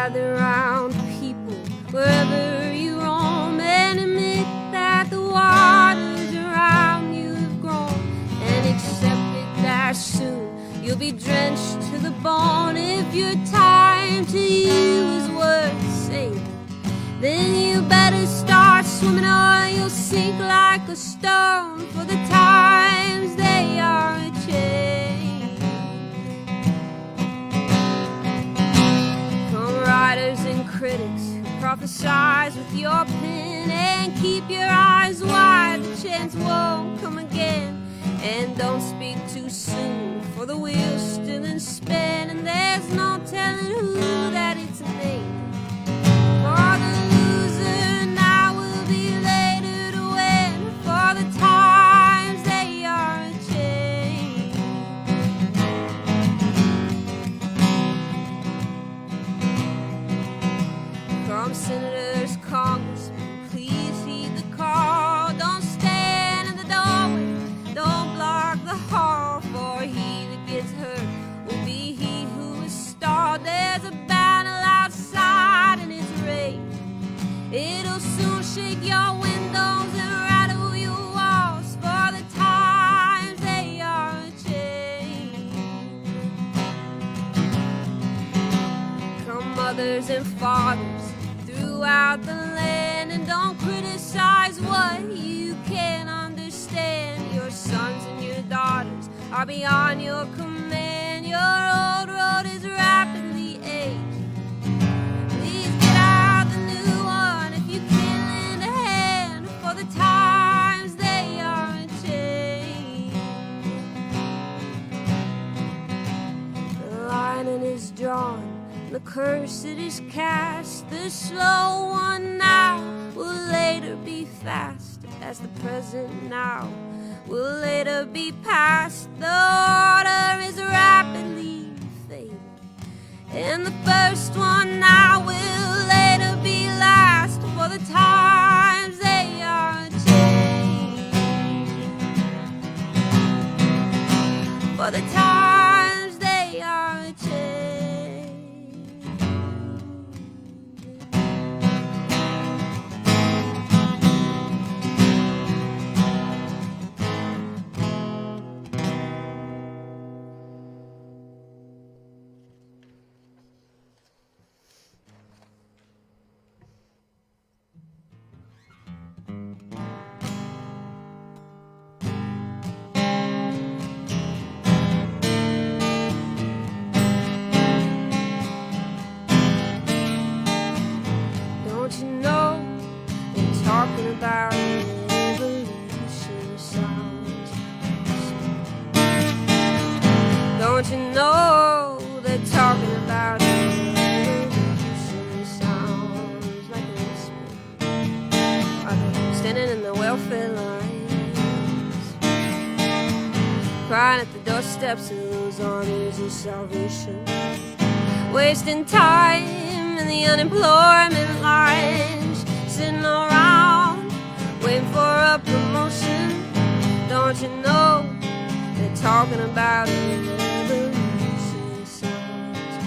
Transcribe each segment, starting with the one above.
gather round people wherever you roam, and admit that the waters around you have grown, and accept it that soon you'll be drenched to the bone. If your time to you is worth saving, then you better start swimming or you'll sink like a stone, for the times they are a change. Come writers and critics who prophesize with your pen, and keep your eyes wide, the chance won't come again. And don't speak too soon, for the wheel's still in spin, and there's no telling who that it's named. For the loser now will be later to win, for the times they are a change. Come senators, congressmen, please heed the call. Don't stand in the doorway, don't block the hall, for he that gets hurt will be he who is stalled. There's a battle outside and it's raging. It'll soon shake your windows and rattle your walls, for the times they are a change. Come mothers and fathers throughout the land, and don't criticize what you can't understand. Your sons and your daughters are beyond your command. Your old road is rapidly aging. Please get out the new one if you can lend a hand, for the times they are a change. The line is drawn, the curse it is cast. The slow one now will later be fast, as the present now will later be past. The order is rapidly fading, and the first one now will later be last, for the times they are a change. For the times they are a change. Don't you know they're talking about revolution sounds? Don't you know they're talking about revolution sounds like a whisper? Are they standing in the welfare lines, crying at the doorsteps of those armies of salvation, wasting time in the unemployment lines, sitting around waiting for a promotion? Don't you know they're talking about revolution sounds?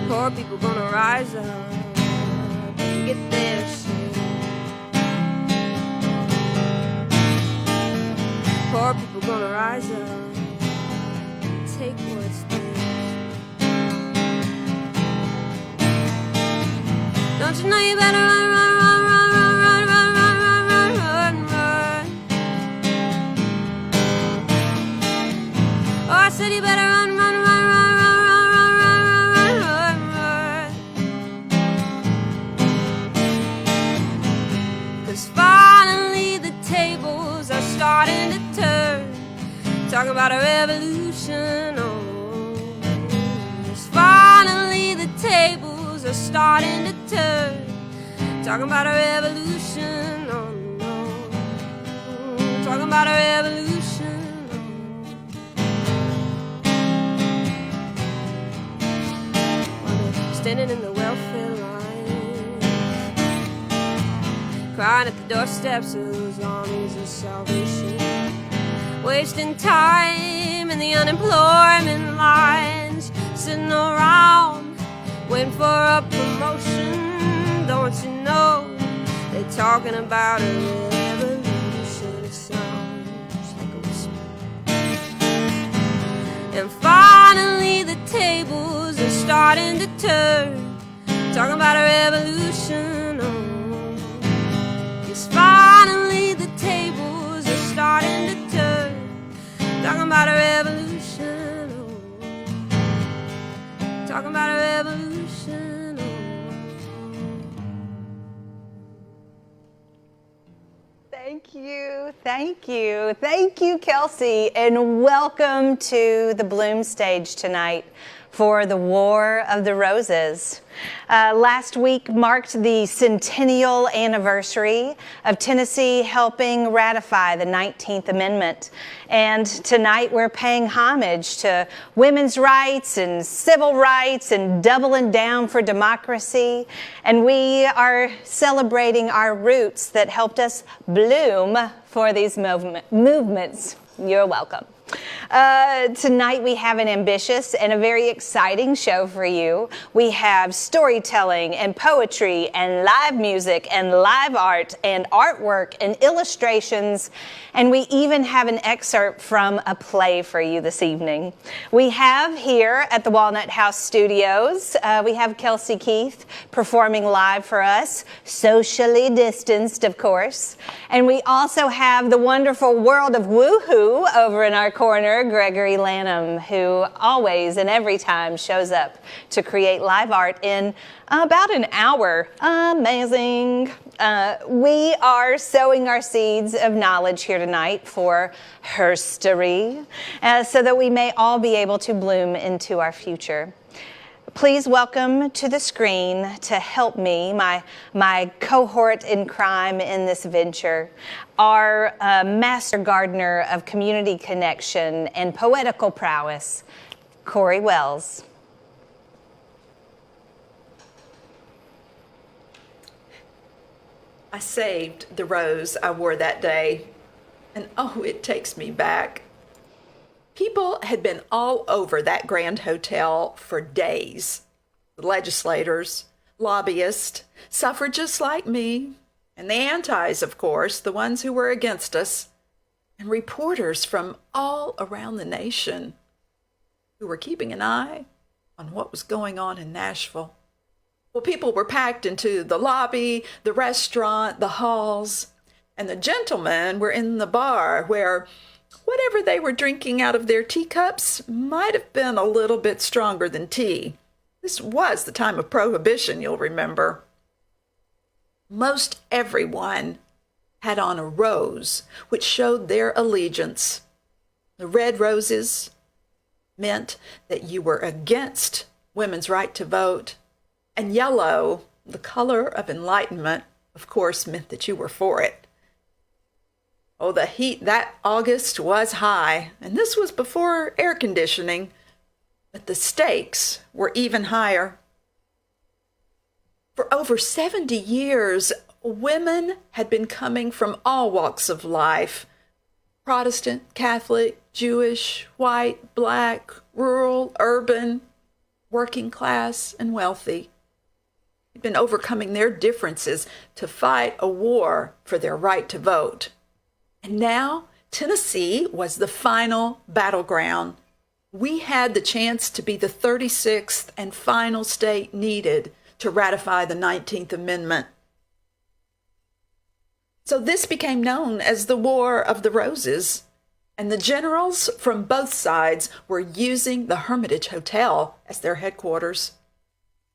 Poor people gonna rise up and get their share. Poor people gonna rise up and take what's theirs. Don't you know you better run, run, run, run, run, run, run, run, run, run, run. Oh, I said you better run, run, run, run, run, run, run, run, run, run. 'Cause finally the tables are starting to turn, talking about a revolution, oh. 'Cause finally the tables are starting to turn, talking about a revolution, oh no. Talking about a revolution, oh. Standing in the welfare line, crying at the doorsteps of those armies of salvation, wasting time in the unemployment lines, sitting around waiting for a promotion. Don't you know they're talking about a revolution? It sounds like a whisper. And finally the tables are starting to turn, talking about a revolution. Oh, yes, finally the tables are starting to turn, talking about a revolution. Oh, talking about a revolution. Oh. Thank you, Kelsey, and welcome to the Bloom stage tonight for the War of the Roses. Last week marked the centennial anniversary of Tennessee helping ratify the 19th Amendment. And tonight we're paying homage to women's rights and civil rights and doubling down for democracy. And we are celebrating our roots that helped us bloom for these movements. You're welcome. Tonight we have an ambitious and a very exciting show for you. We have storytelling and poetry and live music and live art and artwork and illustrations, and we even have an excerpt from a play for you this evening. We have here at the Walnut House Studios, we have Kelsey Keith performing live for us, socially distanced, of course. And we also have the wonderful World of Woohoo over in our corner, Gregory Lanham, who always and every time shows up to create live art in about an hour. Amazing. We are sowing our seeds of knowledge here tonight for herstory, so that we may all be able to bloom into our future. Please welcome to the screen to help me, my cohort in crime in this venture, our master gardener of community connection and poetical prowess, Corey Wells. I saved the rose I wore that day, and oh, it takes me back. People had been all over that grand hotel for days. Legislators, lobbyists, suffragists like me, and the antis, of course, the ones who were against us, and reporters from all around the nation who were keeping an eye on what was going on in Nashville. Well, people were packed into the lobby, the restaurant, the halls, and the gentlemen were in the bar where whatever they were drinking out of their teacups might have been a little bit stronger than tea. This was the time of Prohibition, you'll remember. Most everyone had on a rose, which showed their allegiance. The red roses meant that you were against women's right to vote, and yellow, the color of enlightenment, of course, meant that you were for it. Oh, the heat that August was high, and this was before air conditioning, but the stakes were even higher. For over 70 years, women had been coming from all walks of life: Protestant, Catholic, Jewish, white, black, rural, urban, working class, and wealthy. They'd been overcoming their differences to fight a war for their right to vote. And now, Tennessee was the final battleground. We had the chance to be the 36th and final state needed to ratify the 19th Amendment. So this became known as the War of the Roses, and the generals from both sides were using the Hermitage Hotel as their headquarters.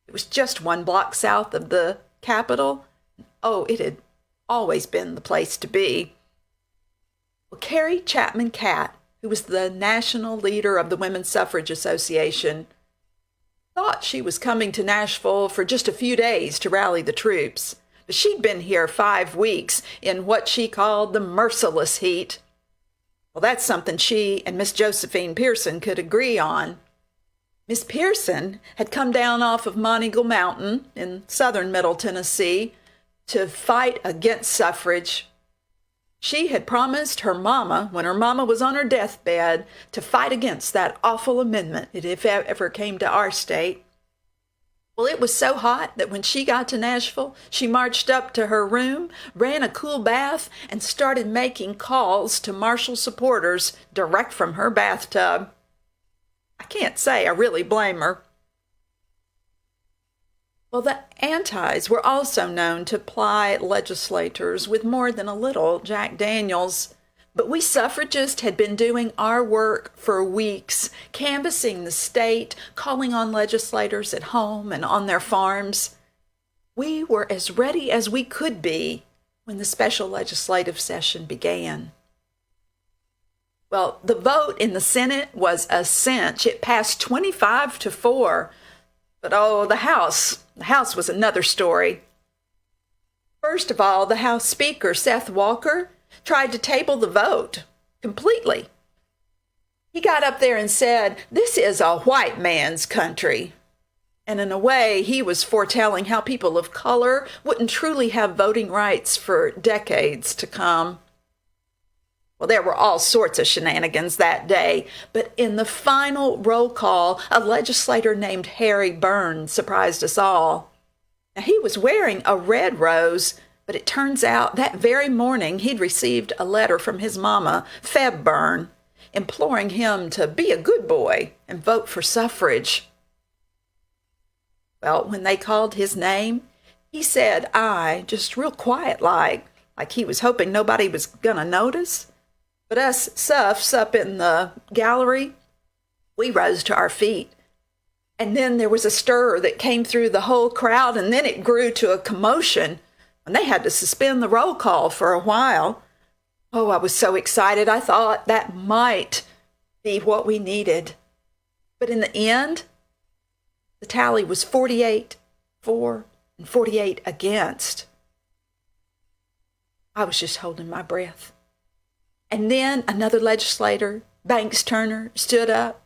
It was just 1 block south of the Capitol. Oh, it had always been the place to be. Well, Carrie Chapman Catt, who was the national leader of the Women's Suffrage Association, thought she was coming to Nashville for just a few days to rally the troops. But she'd been here 5 weeks in what she called the merciless heat. Well, that's something she and Miss Josephine Pearson could agree on. Miss Pearson had come down off of Monteagle Mountain in southern Middle Tennessee to fight against suffrage. She had promised her mama, when her mama was on her deathbed, to fight against that awful amendment if it ever came to our state. Well, it was so hot that when she got to Nashville, she marched up to her room, ran a cool bath, and started making calls to Marshall supporters direct from her bathtub. I can't say I really blame her. Well, the antis were also known to ply legislators with more than a little Jack Daniels. But we suffragists had been doing our work for weeks, canvassing the state, calling on legislators at home and on their farms. We were as ready as we could be when the special legislative session began. Well, the vote in the Senate was a cinch. It passed 25-4. But the House was another story. First of all, the House Speaker, Seth Walker, tried to table the vote completely. He got up there and said, "This is a white man's country." And in a way, he was foretelling how people of color wouldn't truly have voting rights for decades to come. Well, there were all sorts of shenanigans that day, but in the final roll call, a legislator named Harry Byrne surprised us all. Now, he was wearing a red rose, but it turns out that very morning he'd received a letter from his mama, Feb Byrne, imploring him to be a good boy and vote for suffrage. Well, when they called his name, he said "I," just real quiet like he was hoping nobody was gonna notice. But us suffs up in the gallery, we rose to our feet. And then there was a stir that came through the whole crowd, and then it grew to a commotion, and they had to suspend the roll call for a while. Oh, I was so excited. I thought that might be what we needed. But in the end, the tally was 48 for and 48 against. I was just holding my breath. And then another legislator, Banks Turner, stood up.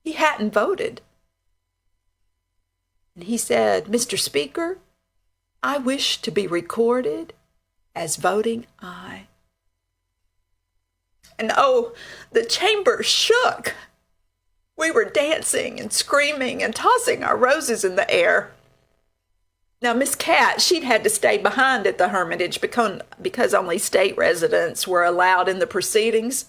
He hadn't voted. And he said, "Mr. Speaker, I wish to be recorded as voting aye." And the chamber shook. We were dancing and screaming and tossing our roses in the air. Now, Miss Cat, she'd had to stay behind at the Hermitage because only state residents were allowed in the proceedings.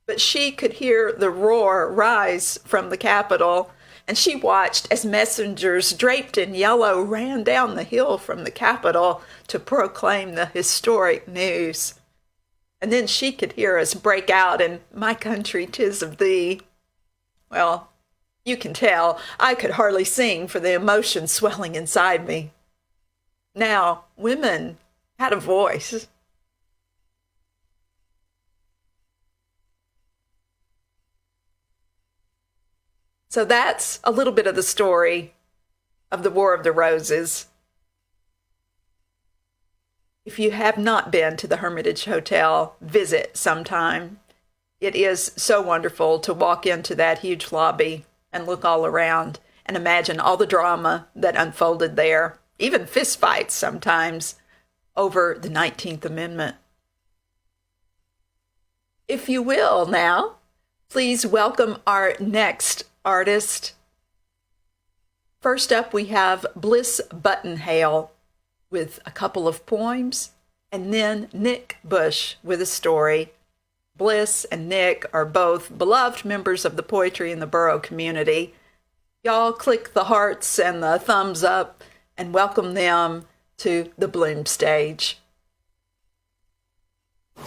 But she could hear the roar rise from the Capitol, and she watched as messengers draped in yellow ran down the hill from the Capitol to proclaim the historic news. And then she could hear us break out in "My Country, 'Tis of Thee." Well, you can tell I could hardly sing for the emotion swelling inside me. Now, women had a voice. So that's a little bit of the story of the War of the Roses. If you have not been to the Hermitage Hotel, visit sometime. It is so wonderful to walk into that huge lobby and look all around and imagine all the drama that unfolded there, even fistfights sometimes over the 19th Amendment. If you will now, please welcome our next artist. First up, we have Bliss Buttonhale with a couple of poems, and then Nick Bush with a story. Bliss and Nick are both beloved members of the Poetry in the Borough community. Y'all click the hearts and the thumbs up and welcome them to the Bloom stage.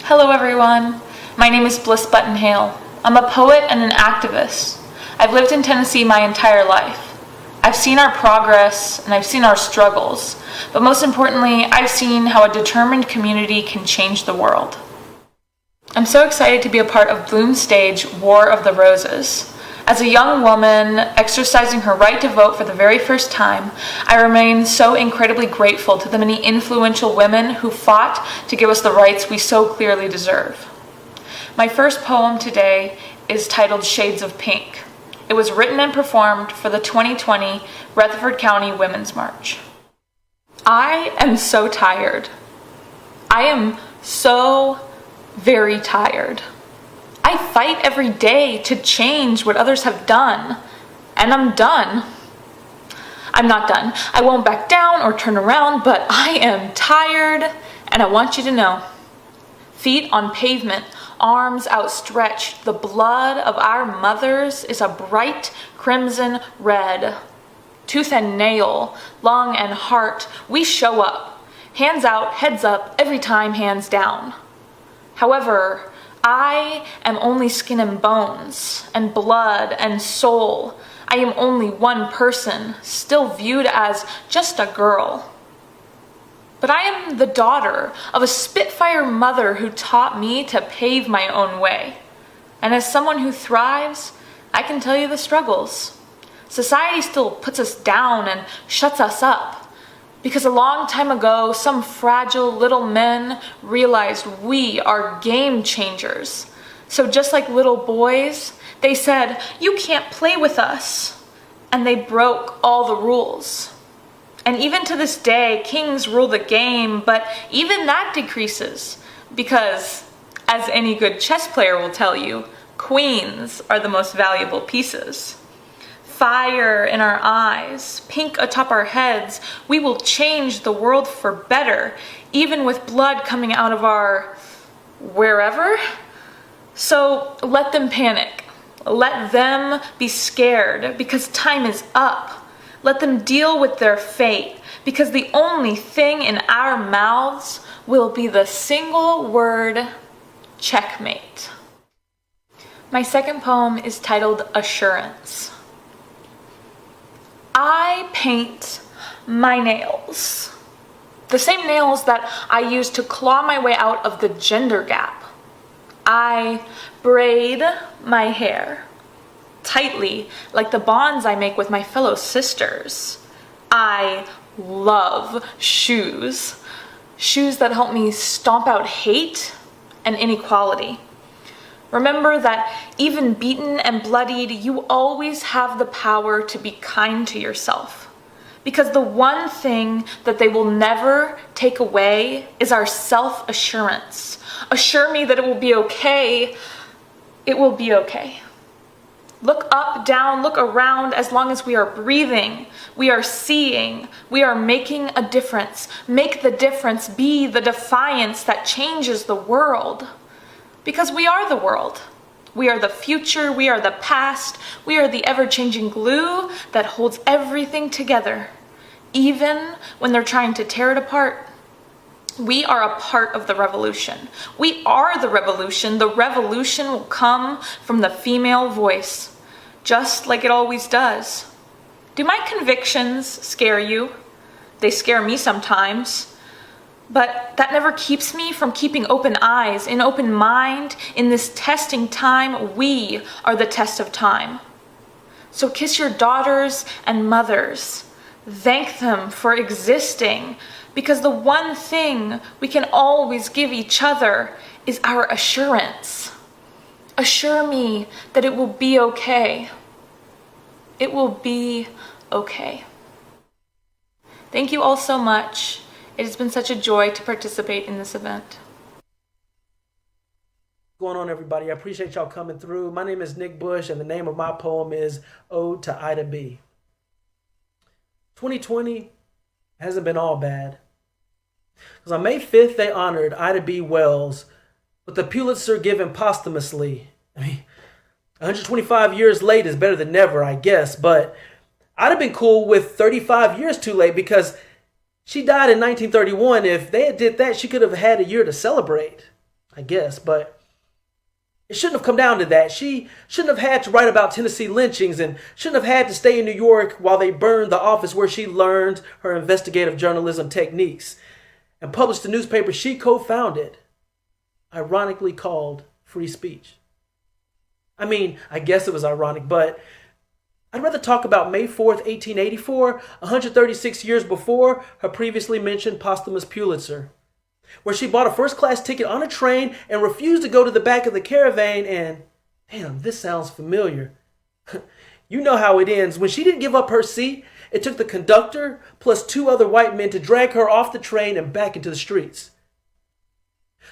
Hello everyone, my name is Bliss Buttonhale. I'm a poet and an activist. I've lived in Tennessee my entire life. I've seen our progress and I've seen our struggles, but most importantly, I've seen how a determined community can change the world. I'm so excited to be a part of Bloom's stage, War of the Roses. As a young woman exercising her right to vote for the very first time, I remain so incredibly grateful to the many influential women who fought to give us the rights we so clearly deserve. My first poem today is titled Shades of Pink. It was written and performed for the 2020 Rutherford County Women's March. I am so tired. I am So very tired. I fight every day to change what others have done, and I'm done. I'm not done. I won't back down or turn around, but I am tired, and I want you to know. Feet on pavement, arms outstretched, the blood of our mothers is a bright crimson red. Tooth and nail, lung and heart, we show up. Hands out, heads up, every time hands down. However, I am only skin and bones, and blood and soul. I am only one person, still viewed as just a girl. But I am the daughter of a Spitfire mother who taught me to pave my own way. And as someone who thrives, I can tell you the struggles. Society still puts us down and shuts us up. Because a long time ago, some fragile little men realized we are game changers. So just like little boys, they said, "You can't play with us." And they broke all the rules. And even to this day, kings rule the game, but even that decreases. Because, as any good chess player will tell you, queens are the most valuable pieces. Fire in our eyes, pink atop our heads, we will change the world for better, even with blood coming out of our wherever. So let them panic. Let them be scared because time is up. Let them deal with their fate because the only thing in our mouths will be the single word checkmate. My second poem is titled Assurance. I paint my nails. The same nails that I use to claw my way out of the gender gap. I braid my hair tightly like the bonds I make with my fellow sisters. I love shoes. Shoes that help me stomp out hate and inequality. Remember that even beaten and bloodied, you always have the power to be kind to yourself. Because the one thing that they will never take away is our self-assurance. Assure me that it will be okay. It will be okay. Look up, down, look around. As long as we are breathing, we are seeing, we are making a difference. Make the difference, be the defiance that changes the world. Because we are the world. We are the future, we are the past, we are the ever-changing glue that holds everything together. Even when they're trying to tear it apart, we are a part of the revolution. We are the revolution. The revolution will come from the female voice, just like it always does. Do my convictions scare you? They scare me sometimes. But that never keeps me from keeping open eyes, an open mind. In this testing time, we are the test of time. So kiss your daughters and mothers. Thank them for existing, because the one thing we can always give each other is our assurance. Assure me that it will be okay. It will be okay. Thank you all so much. It has been such a joy to participate in this event. What's going on, everybody? I appreciate y'all coming through. My name is Nick Bush, and the name of my poem is Ode to Ida B. 2020 hasn't been all bad. Because on May 5th, they honored Ida B. Wells with the Pulitzer given posthumously. 125 years late is better than never, I guess, but I'd have been cool with 35 years too late because she died in 1931. If they had did that, she could have had a year to celebrate, I guess. But it shouldn't have come down to that. She shouldn't have had to write about Tennessee lynchings and shouldn't have had to stay in New York while they burned the office where she learned her investigative journalism techniques and published the newspaper she co-founded, ironically called Free Speech. I mean, I guess it was ironic, but I'd rather talk about May 4th, 1884, 136 years before her previously mentioned posthumous Pulitzer, where she bought a first-class ticket on a train and refused to go to the back of the caravan and, damn, this sounds familiar. You know how it ends. When she didn't give up her seat, it took the conductor plus 2 other white men to drag her off the train and back into the streets.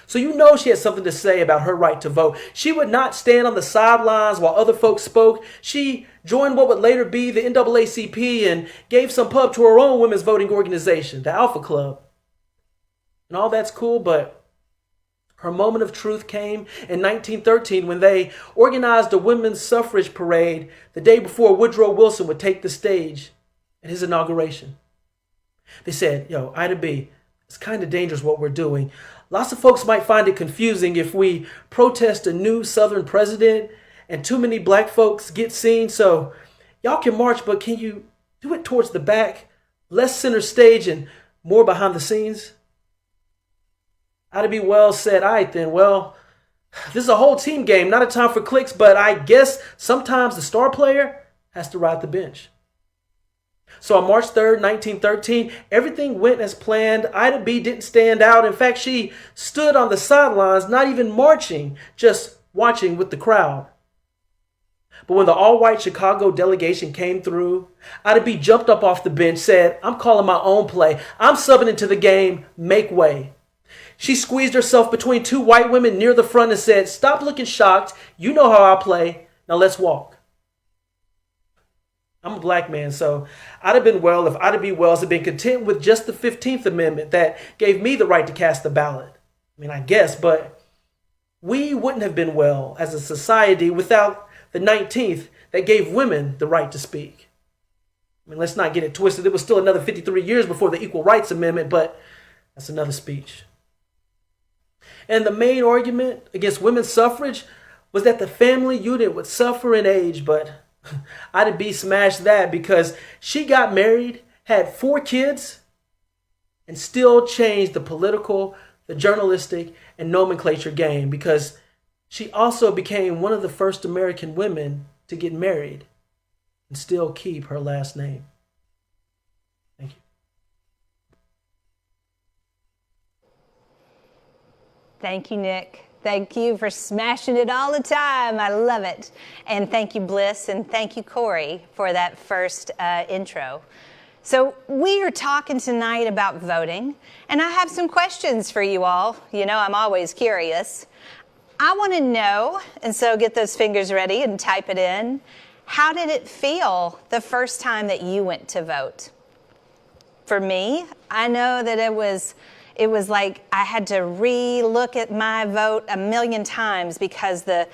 So you know she had something to say about her right to vote. She would not stand on the sidelines while other folks spoke. She joined what would later be the NAACP and gave some pub to her own women's voting organization, the Alpha Club. And all that's cool, but her moment of truth came in 1913 when they organized a women's suffrage parade the day before Woodrow Wilson would take the stage at his inauguration. They said, yo, Ida B, it's kind of dangerous what we're doing. Lots of folks might find it confusing if we protest a new Southern president and too many black folks get seen. So y'all can march, but can you do it towards the back, less center stage and more behind the scenes? Ida B. Wells said, all right then, well, this is a whole team game, not a time for cliques, but I guess sometimes the star player has to ride the bench. So on March 3rd, 1913, everything went as planned. Ida B didn't stand out. In fact, she stood on the sidelines, not even marching, just watching with the crowd. But when the all-white Chicago delegation came through, Ida B jumped up off the bench, said, I'm calling my own play. I'm subbing into the game. Make way. She squeezed herself between two white women near the front and said, stop looking shocked. You know how I play. Now let's walk. I'm a black man, so I'd have been well if Ida B. Wells had been content with just the 15th Amendment that gave me the right to cast the ballot. I mean, I guess, but we wouldn't have been well as a society without the 19th that gave women the right to speak. I mean, let's not get it twisted. It was still another 53 years before the Equal Rights Amendment, but that's another speech. And the main argument against women's suffrage was that the family unit would suffer in age, but Ida B smashed that because she got married, had 4 kids, and still changed the political, the journalistic, and nomenclature game because she also became one of the first American women to get married and still keep her last name. Thank you. Thank you, Nick. Thank you for smashing it all the time. I love it. And thank you, Bliss, and thank you, Corey, for that first intro. So we are talking tonight about voting, and I have some questions for you all. You know, I'm always curious. I want to know, and so get those fingers ready and type it in. How did it feel the first time that you went to vote? For me, I know that it was like I had to re-look at my vote a million times because the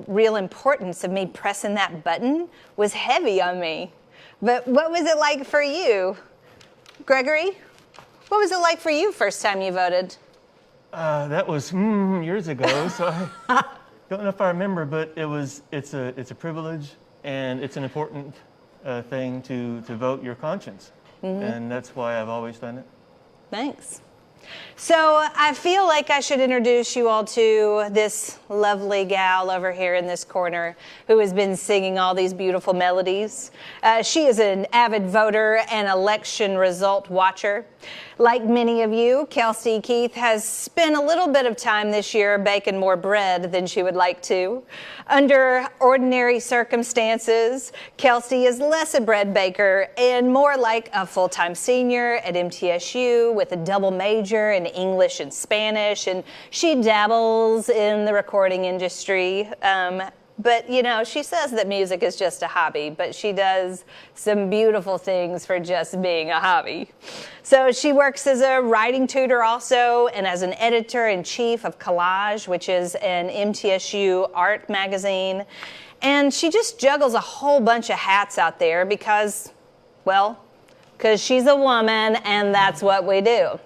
real importance of me pressing that button was heavy on me. But what was it like for you? Gregory, what was it like for you first time you voted? That was years ago, so I don't know if I remember, but it's a privilege and it's an important thing to vote your conscience. Mm-hmm. And that's why I've always done it. Thanks. So I feel like I should introduce you all to this lovely gal over here in this corner who has been singing all these beautiful melodies. She is an avid voter and election result watcher. Like many of you, Kelsey Keith has spent a little bit of time this year baking more bread than she would like to. Under ordinary circumstances, Kelsey is less a bread baker and more like a full-time senior at MTSU with a double major in English and Spanish, and she dabbles in the recording industry. But, you know, she says that music is just a hobby, but she does some beautiful things for just being a hobby. So she works as a writing tutor also and as an editor-in-chief of Collage, which is an MTSU art magazine. And she just juggles a whole bunch of hats out there because she's a woman and that's what we do.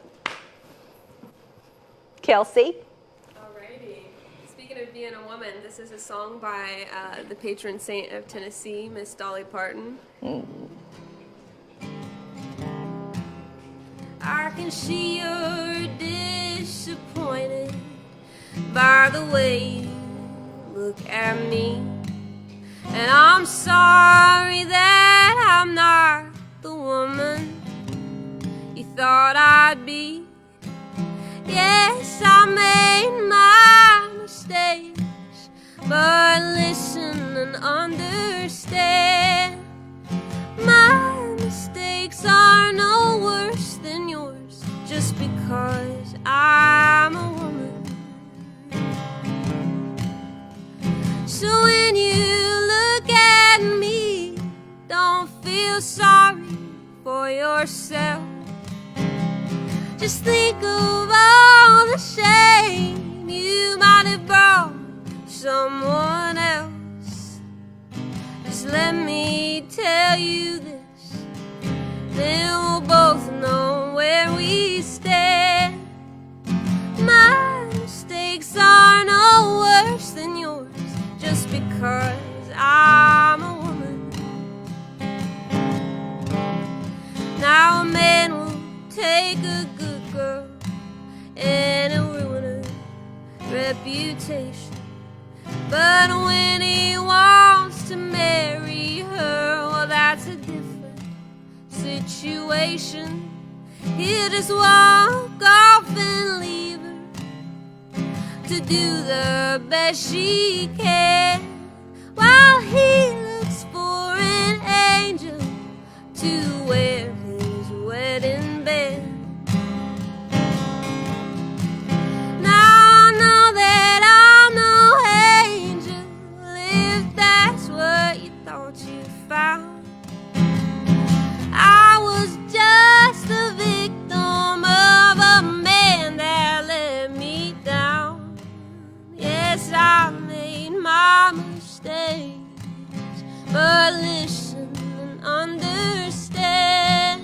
Kelsey? Speaking of being a woman, this is a song by the patron saint of Tennessee, Miss Dolly Parton. I can see you're disappointed by the way you look at me, and I'm sorry that I'm not the woman you thought I'd be. Yes, I made my mistakes, but listen and understand. My mistakes are no worse than yours just because I'm a woman. yourself. Just think of all the shame you might have brought someone else. Just let me tell you this, then we'll both know where we stand. My mistakes are no worse than yours, just because I'm a woman. Now a man will take a good girl and he'll ruin her reputation. But when he wants to marry her, well, that's a different situation. He'll just walk off and leave her to do the best she can, while he looks for an angel to wear his wedding band. Now I know that I'm no angel, if that's what you thought you found. I was just a victim of a man that let me down. Yes, I made my mistakes, but listen and understand.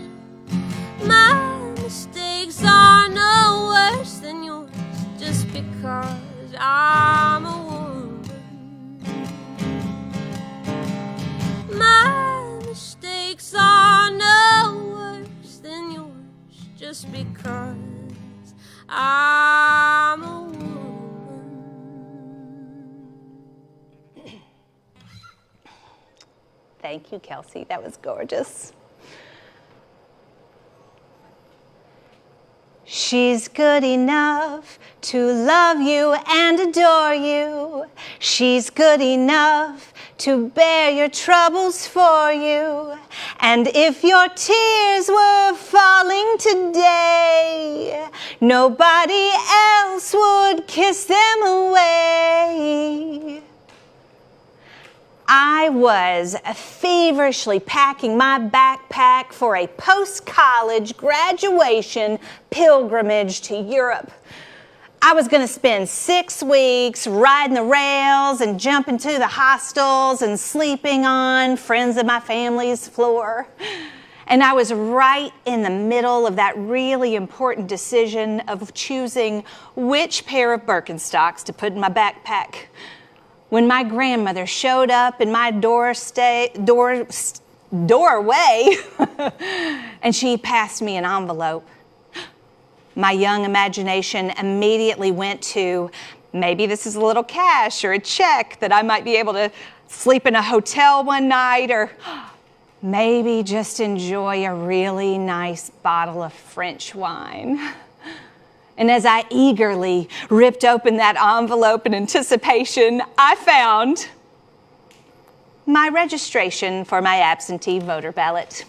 My mistakes are no worse than yours, just because I'm a woman. My mistakes are no worse than yours, just because I'm a woman. Thank you, Kelsey. That was gorgeous. She's good enough to love you and adore you. She's good enough to bear your troubles for you. And if your tears were falling today, nobody else would kiss them away. I was feverishly packing my backpack for a post-college graduation pilgrimage to Europe. I was going to spend 6 weeks riding the rails and jumping to the hostels and sleeping on friends of my family's floor. And I was right in the middle of that really important decision of choosing which pair of Birkenstocks to put in my backpack, when my grandmother showed up in my doorway and she passed me an envelope. My young imagination immediately went to, maybe this is a little cash or a check that I might be able to sleep in a hotel one night, or maybe just enjoy a really nice bottle of French wine. And as I eagerly ripped open that envelope in anticipation, I found my registration for my absentee voter ballot.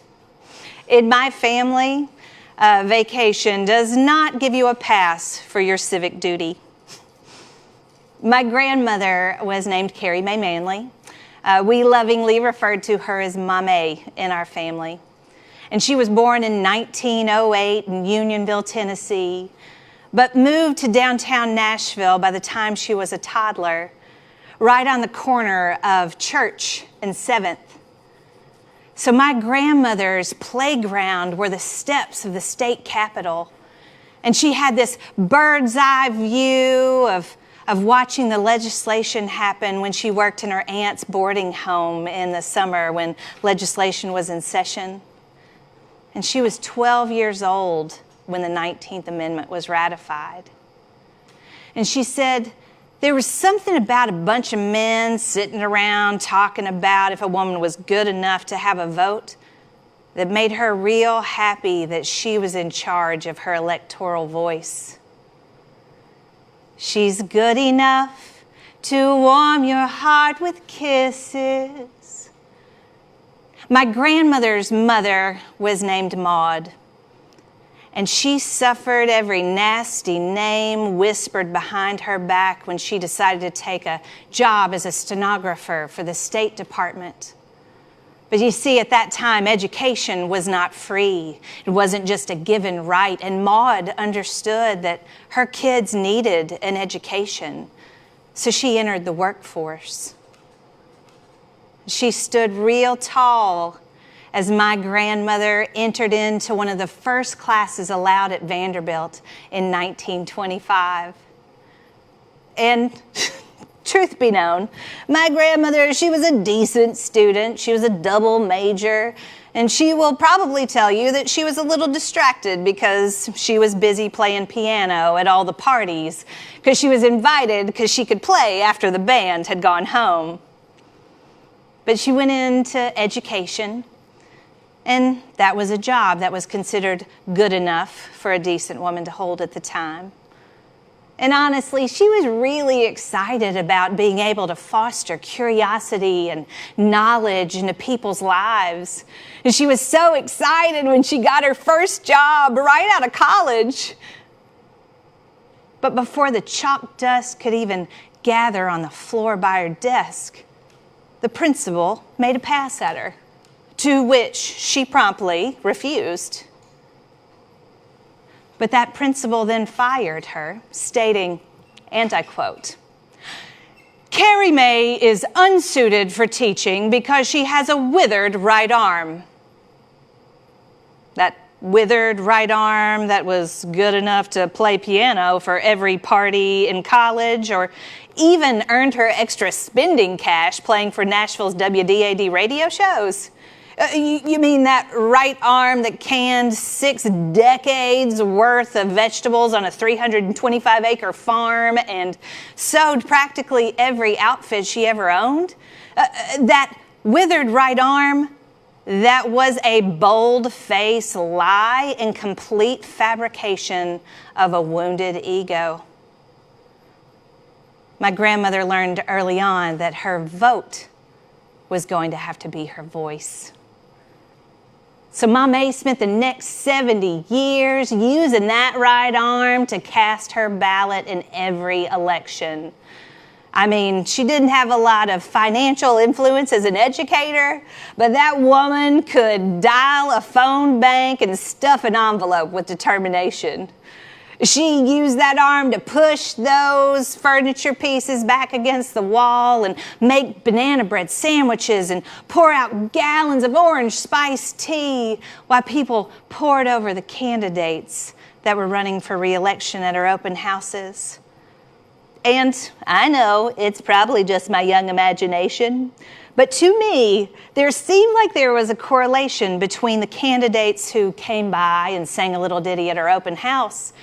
In my family, vacation does not give you a pass for your civic duty. My grandmother was named Carrie Mae Manley. We lovingly referred to her as Mame in our family. And she was born in 1908 in Unionville, Tennessee, but moved to downtown Nashville by the time she was a toddler, right on the corner of Church and 7th. So my grandmother's playground were the steps of the state capitol, and she had this bird's eye view of watching the legislation happen when she worked in her aunt's boarding home in the summer when legislation was in session. And she was 12 years old when the 19th Amendment was ratified. And she said there was something about a bunch of men sitting around talking about if a woman was good enough to have a vote that made her real happy that she was in charge of her electoral voice. She's good enough to warm your heart with kisses. My grandmother's mother was named Maud, and she suffered every nasty name whispered behind her back when she decided to take a job as a stenographer for the State Department, But you see, at that time, education was not free. It wasn't just a given right. And Maud understood that her kids needed an education. So she entered the workforce. She stood real tall as my grandmother entered into one of the first classes allowed at Vanderbilt in 1925. And truth be known, my grandmother, she was a decent student. She was a double major. And she will probably tell you that she was a little distracted because she was busy playing piano at all the parties, because she was invited because she could play after the band had gone home. But she went into education, and that was a job that was considered good enough for a decent woman to hold at the time. And honestly, she was really excited about being able to foster curiosity and knowledge into people's lives. And she was so excited when she got her first job right out of college. But before the chalk dust could even gather on the floor by her desk, the principal made a pass at her, to which she promptly refused. But that principal then fired her, stating, and I quote, "Carrie Mae is unsuited for teaching because she has a withered right arm." That withered right arm that was good enough to play piano for every party in college, or even earned her extra spending cash playing for Nashville's WDAD radio shows. You mean that right arm that canned 6 decades worth of vegetables on a 325-acre farm and sewed practically every outfit she ever owned? That withered right arm, that was a bold-faced lie and complete fabrication of a wounded ego. My grandmother learned early on that her vote was going to have to be her voice. So Ma Mae spent the next 70 years using that right arm to cast her ballot in every election. I mean, she didn't have a lot of financial influence as an educator, but that woman could dial a phone bank and stuff an envelope with determination. She used that arm to push those furniture pieces back against the wall and make banana bread sandwiches and pour out gallons of orange spiced tea while people poured over the candidates that were running for re-election at her open houses. And I know it's probably just my young imagination, but to me, there seemed like there was a correlation between the candidates who came by and sang a little ditty at her open house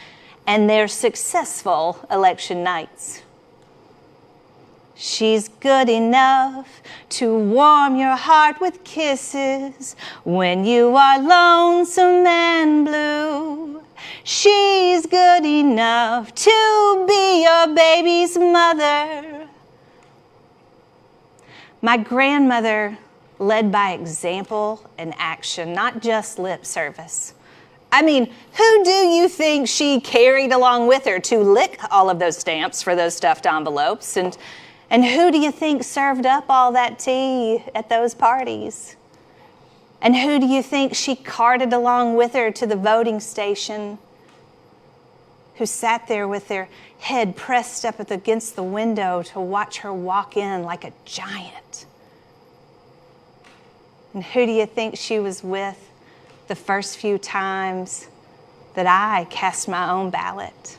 and their successful election nights. She's good enough to warm your heart with kisses when you are lonesome and blue. She's good enough to be your baby's mother. My grandmother led by example and action, not just lip service. I mean, who do you think she carried along with her to lick all of those stamps for those stuffed envelopes? And who do you think served up all that tea at those parties? And who do you think she carted along with her to the voting station? Who sat there with their head pressed up against the window to watch her walk in like a giant? And who do you think she was with the first few times that I cast my own ballot?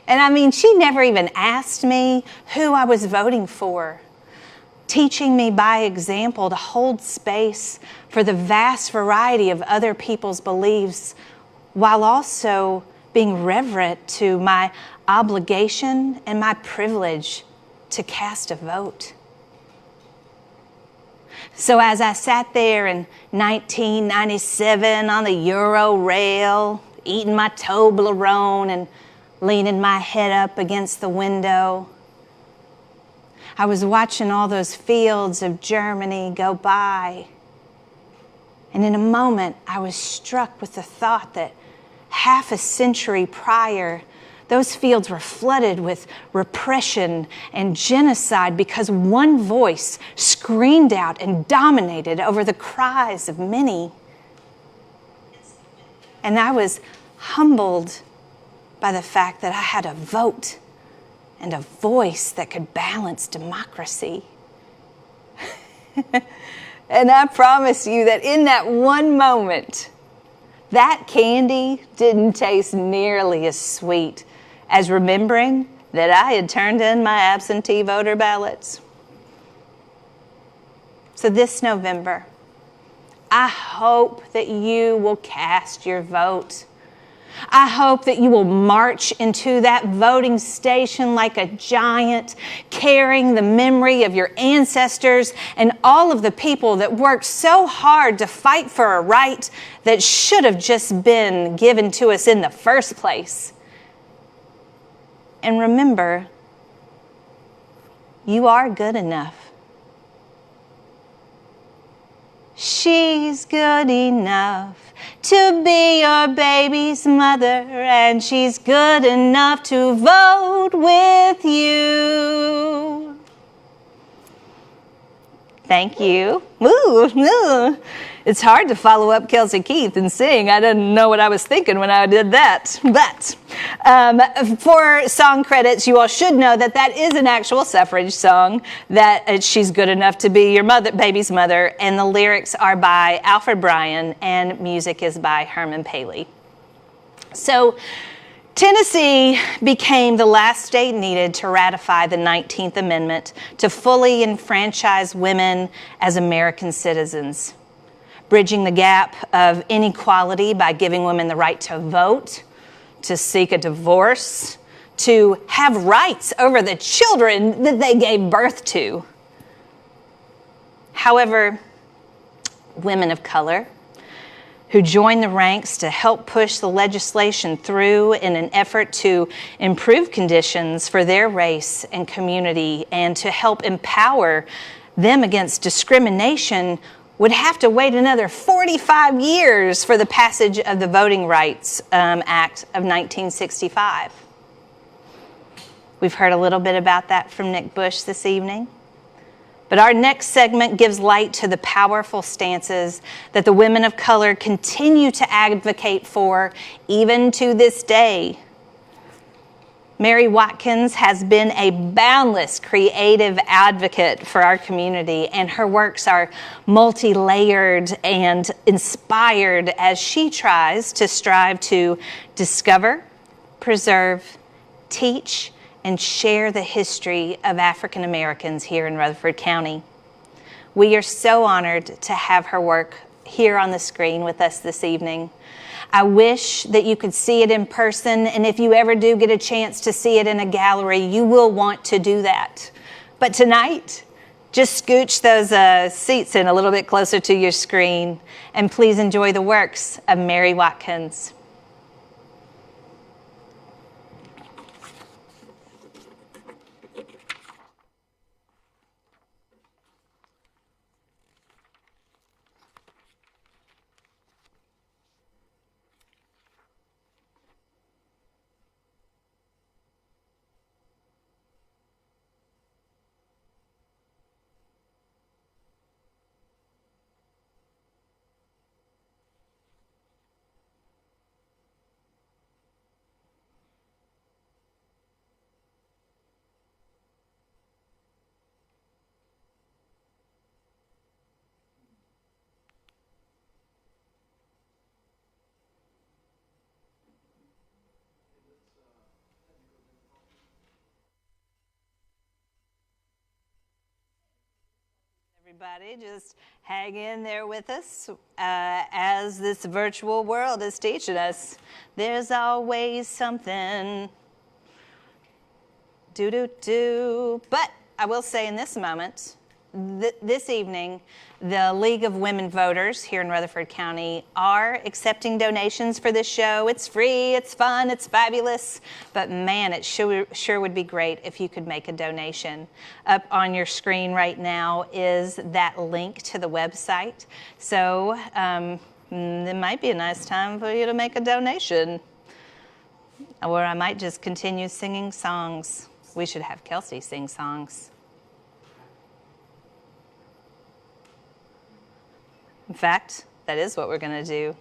And I mean, she never even asked me who I was voting for, teaching me by example to hold space for the vast variety of other people's beliefs while also being reverent to my obligation and my privilege to cast a vote. So as I sat there in 1997 on the Euro rail, eating my Toblerone and leaning my head up against the window, I was watching all those fields of Germany go by. And in a moment, I was struck with the thought that half a century prior, Those fields were flooded with repression and genocide because one voice screamed out and dominated over the cries of many. And I was humbled by the fact that I had a vote and a voice that could balance democracy. And I promise you that in that one moment, that candy didn't taste nearly as sweet as remembering that I had turned in my absentee voter ballots. So this November, I hope that you will cast your vote. I hope that you will march into that voting station like a giant, carrying the memory of your ancestors and all of the people that worked so hard to fight for a right that should have just been given to us in the first place. And remember, you are good enough. She's good enough to be your baby's mother, and she's good enough to vote with you. Thank you. Ooh. It's hard to follow up Kelsey Keith and sing. I didn't know what I was thinking when I did that. But for song credits, you all should know that that is an actual suffrage song, that she's good enough to be your baby's mother, and the lyrics are by Alfred Bryan and music is by Herman Paley. So Tennessee became the last state needed to ratify the 19th Amendment to fully enfranchise women as American citizens, bridging the gap of inequality by giving women the right to vote, to seek a divorce, to have rights over the children that they gave birth to. However, women of color who joined the ranks to help push the legislation through in an effort to improve conditions for their race and community and to help empower them against discrimination would have to wait another 45 years for the passage of the Voting Rights Act of 1965. We've heard a little bit about that from Nick Bush this evening. But our next segment gives light to the powerful stances that the women of color continue to advocate for even to this day. Mary Watkins has been a boundless creative advocate for our community, and her works are multi-layered and inspired as she tries to strive to discover, preserve, teach, and share the history of African Americans here in Rutherford County. We are so honored to have her work here on the screen with us this evening. I wish that you could see it in person, and if you ever do get a chance to see it in a gallery, you will want to do that. But tonight, just scooch those seats in a little bit closer to your screen, and please enjoy the works of Mary Watkins. Everybody, just hang in there with us as this virtual world is teaching us. There's always something. Do-do-do. But I will say in this moment, this evening, the League of Women Voters here in Rutherford County are accepting donations for this show. It's free, it's fun, it's fabulous, but man, it sure would be great if you could make a donation. Up on your screen right now is that link to the website. So it might be a nice time for you to make a donation. Or I might just continue singing songs. We should have Kelsey sing songs. In fact, that is what we're going to do.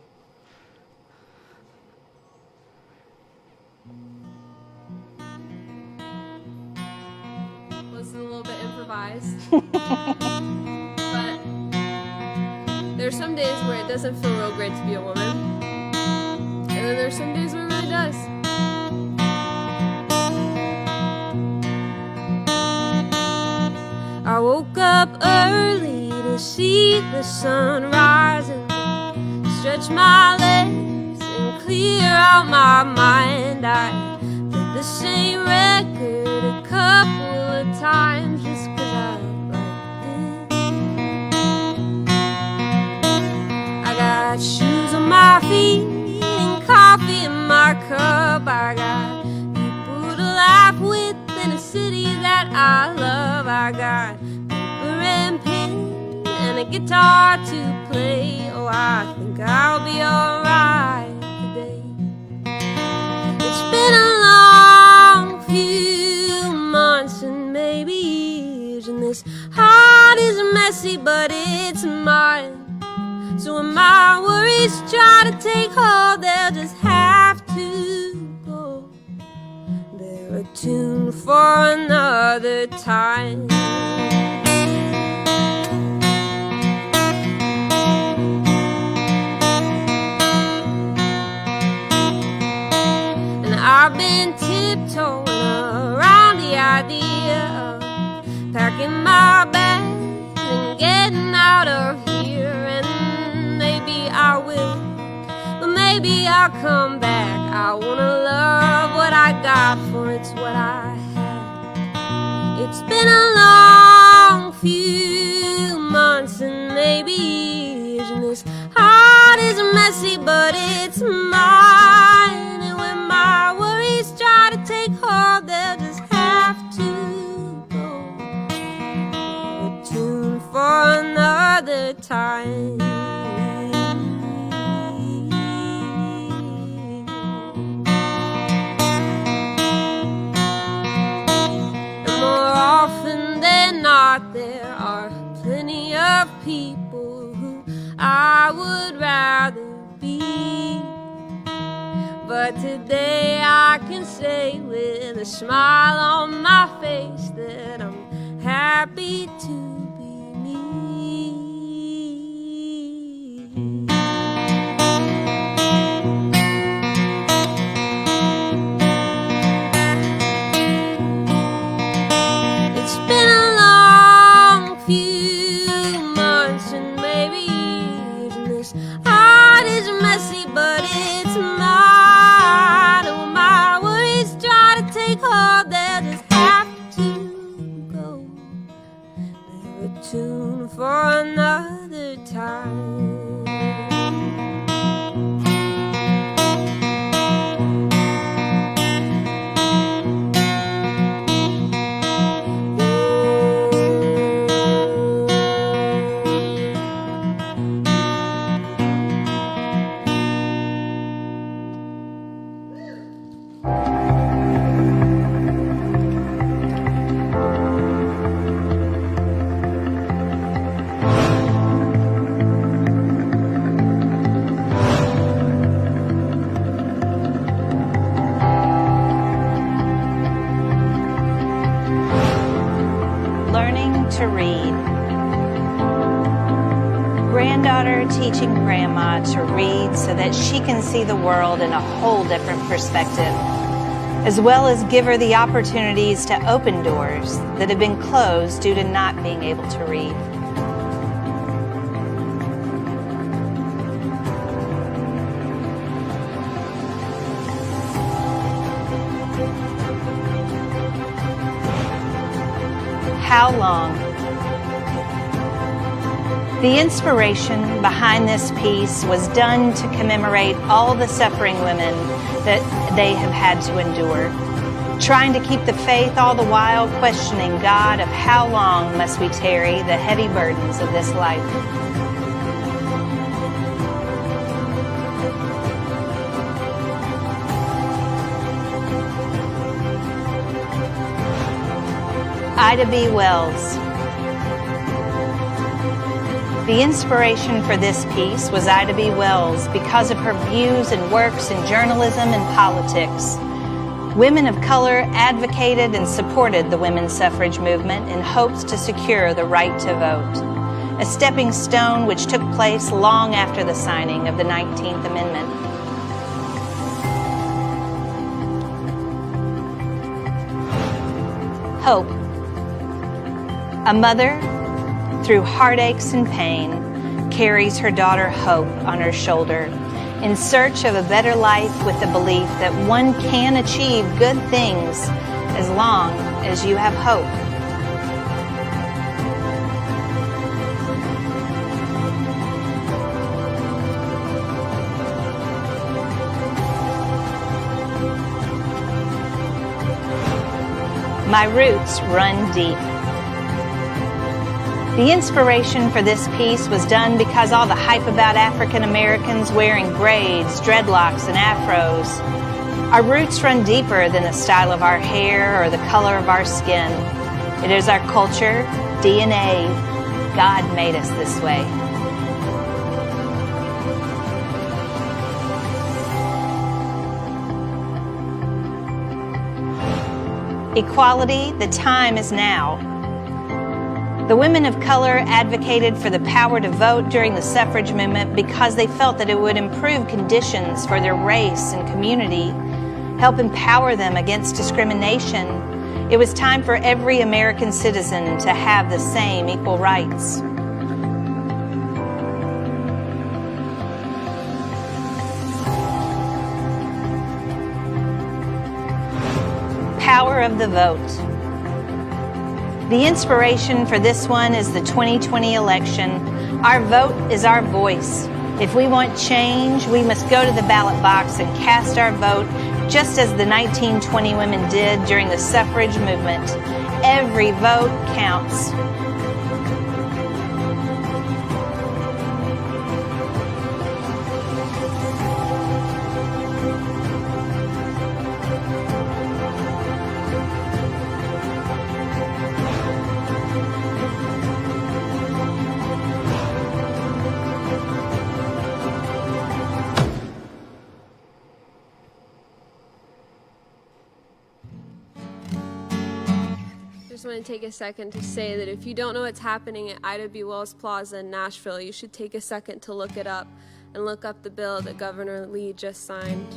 Listen, a little bit improvised. But there's some days where it doesn't feel real great to be a woman. And then there's some days where it really does. I woke up early to see the sun rising, stretch my legs and clear out my mind. I played the same record a couple of times just 'cause I liked it. I got shoes on my feet and coffee in my cup. I got people to laugh with in a city that I love. I got paper and pen and a guitar to play. Oh, I think I'll be alright today. It's been a long few months and maybe years, and this heart is messy, but it's mine. So when my worries try to take hold, they'll just have to go. They're a tune for another time. And I've been tiptoeing around the idea of packing my bags and getting out of here. And maybe I will, but maybe I'll come back. I wanna love what I got, for it's what I have. It's been a long few months and maybe years, and this heart is messy, but it's mine. And when my worries try to take hold, they'll just have to go. A tune for another time. There are plenty of people who I would rather be, but today I can say with a smile on my face that I'm happy to be me. It's been a few months and maybe years, and this heart is messy, but it's mine. And when my worries try to take hold, they'll just have to go. They're a tune for another time. To read. Granddaughter teaching grandma to read so that she can see the world in a whole different perspective, as well as give her the opportunities to open doors that have been closed due to not being able to read. How long? The inspiration behind this piece was done to commemorate all the suffering women that they have had to endure, trying to keep the faith all the while questioning God of how long must we tarry the heavy burdens of this life. Ida B. Wells. The inspiration for this piece was Ida B. Wells because of her views and works in journalism and politics. Women of color advocated and supported the women's suffrage movement in hopes to secure the right to vote, a stepping stone which took place long after the signing of the 19th Amendment. Hope. A mother, through heartaches and pain, carries her daughter Hope on her shoulder in search of a better life with the belief that one can achieve good things as long as you have hope. My roots run deep. The inspiration for this piece was done because all the hype about African Americans wearing braids, dreadlocks, and afros. Our roots run deeper than the style of our hair or the color of our skin. It is our culture, DNA. God made us this way. Equality, the time is now. The women of color advocated for the power to vote during the suffrage movement because they felt that it would improve conditions for their race and community, help empower them against discrimination. It was time for every American citizen to have the same equal rights. Power of the vote. The inspiration for this one is the 2020 election. Our vote is our voice. If we want change, we must go to the ballot box and cast our vote just as the 1920 women did during the suffrage movement. Every vote counts. I just want to take a second to say that if you don't know what's happening at Ida B. Wells Plaza in Nashville, you should take a second to look it up and look up the bill that Governor Lee just signed.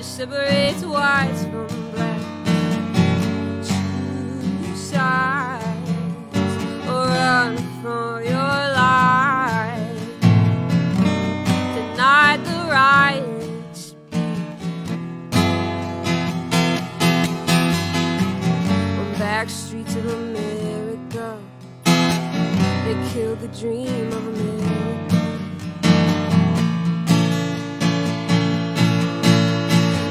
Separates whites from black. Choose sides or run for your life. Denied the right to speak. On back streets of America, they killed the dream of America.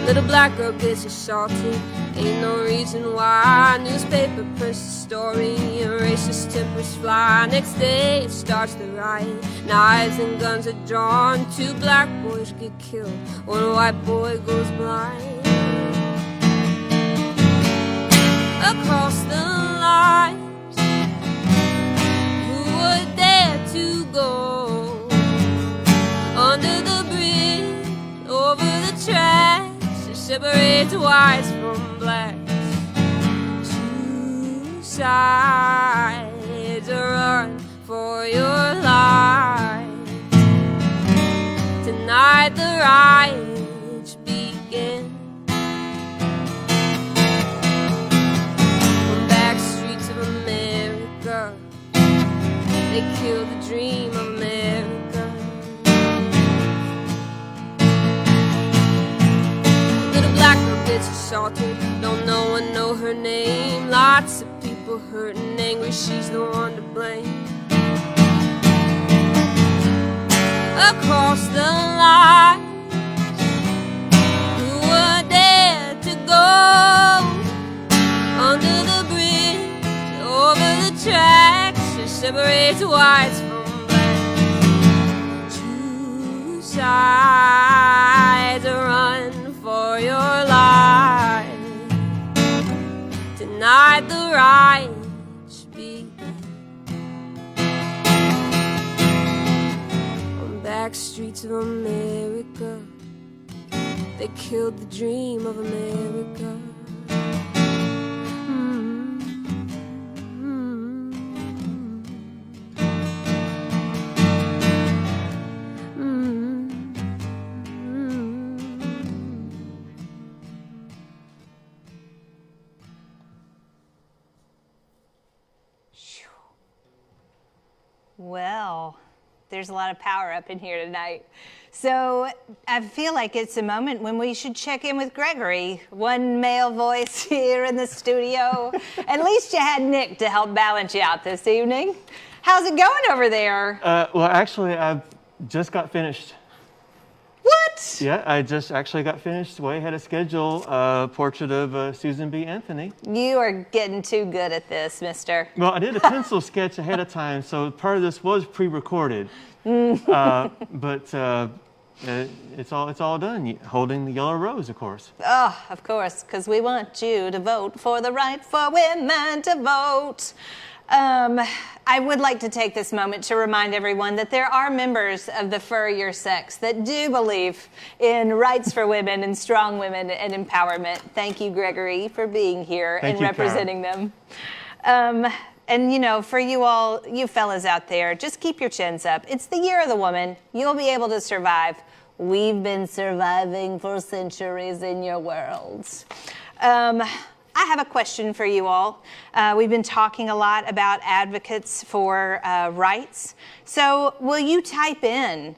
Little black girl gets assaulted. Ain't no reason why. Newspaper prints the story and racist tempers fly. Next day it starts the riot. Knives and guns are drawn. 2 black boys get killed. 1 white boy goes blind. Across the lines, who would dare to go under the bridge, over the tracks? Separates whites from blacks. 2 sides, run for your life. Tonight the riots begin. On back streets of America, they kill the dream of America. Black girl gets assaulted, don't know her name. Lots of people people hurt and angry, she's the one to blame. Across the line, who were there to go under the bridge, over the tracks that separates whites from blacks. Two sides, run for your life. Tonight the riots begin. On back streets of America, they killed the dream of America. Well, there's a lot of power up in here tonight. So I feel like it's a moment when we should check in with Gregory. One male voice here in the studio. At least you had Nick to help balance you out this evening. How's it going over there? Well, actually, I just got finished. What? Yeah, I just actually got finished way ahead of schedule. Portrait of Susan B. Anthony. You are getting too good at this, mister. Well, I did a pencil sketch ahead of time, so part of this was pre-recorded. But it's all done. Holding the yellow rose, of course. Oh, of course, because we want you to vote for the right for women to vote. I would like to take this moment to remind everyone that there are members of the furrier sex that do believe in rights for women and strong women and empowerment. Thank you, Gregory, for being here and representing them. And, you know, for you all, you fellas out there, just keep your chins up. It's the year of the woman. You'll be able to survive. We've been surviving for centuries in your worlds. I have a question for you all. We've been talking a lot about advocates for rights. So will you type in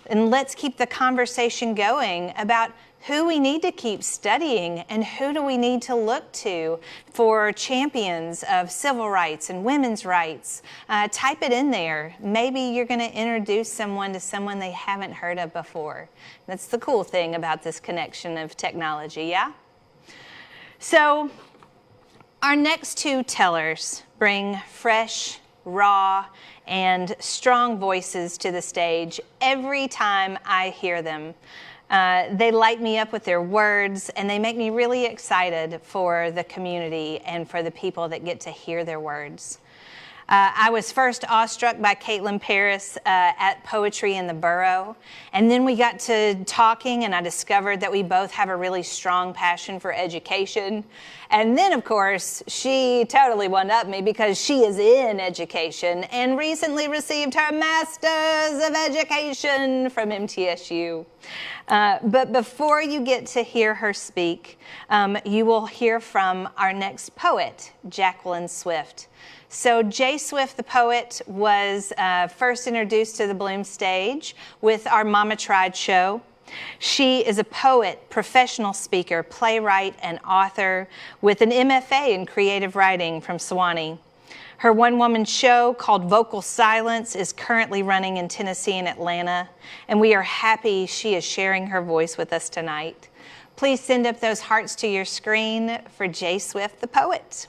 and let's keep the conversation going about who we need to keep studying and who do we need to look to for champions of civil rights and women's rights. Type it in there. Maybe you're going to introduce someone to someone they haven't heard of before. That's the cool thing about this connection of technology, yeah? So our next two tellers bring fresh, raw, and strong voices to the stage every time I hear them. They light me up with their words, and they make me really excited for the community and for the people that get to hear their words. I was first awestruck by Caitlin Paris at Poetry in the Borough, and then we got to talking, and I discovered that we both have a really strong passion for education. And then, of course, she totally one-upped me because she is in education and recently received her Master's of Education from MTSU. But before you get to hear her speak, you will hear from our next poet, Jacqueline Swift. So J. Swift, the poet, was first introduced to the Bloom stage with our Mama Tried show. She is a poet, professional speaker, playwright, and author with an MFA in creative writing from Sewanee. Her one-woman show called Vocal Silence is currently running in Tennessee and Atlanta, and we are happy she is sharing her voice with us tonight. Please send up those hearts to your screen for J. Swift, the poet.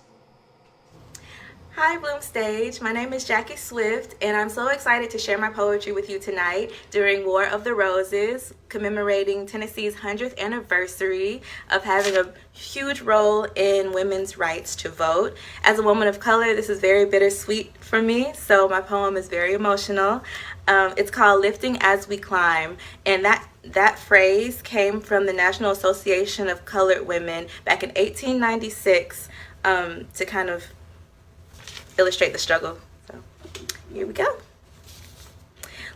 Hi Bloom Stage, my name is Jackie Swift and I'm so excited to share my poetry with you tonight during War of the Roses, commemorating Tennessee's 100th anniversary of having a huge role in women's rights to vote. As a woman of color, this is very bittersweet for me, so my poem is very emotional. It's called Lifting as We Climb, and that phrase came from the National Association of Colored Women back in 1896 to kind of illustrate the struggle. So here we go.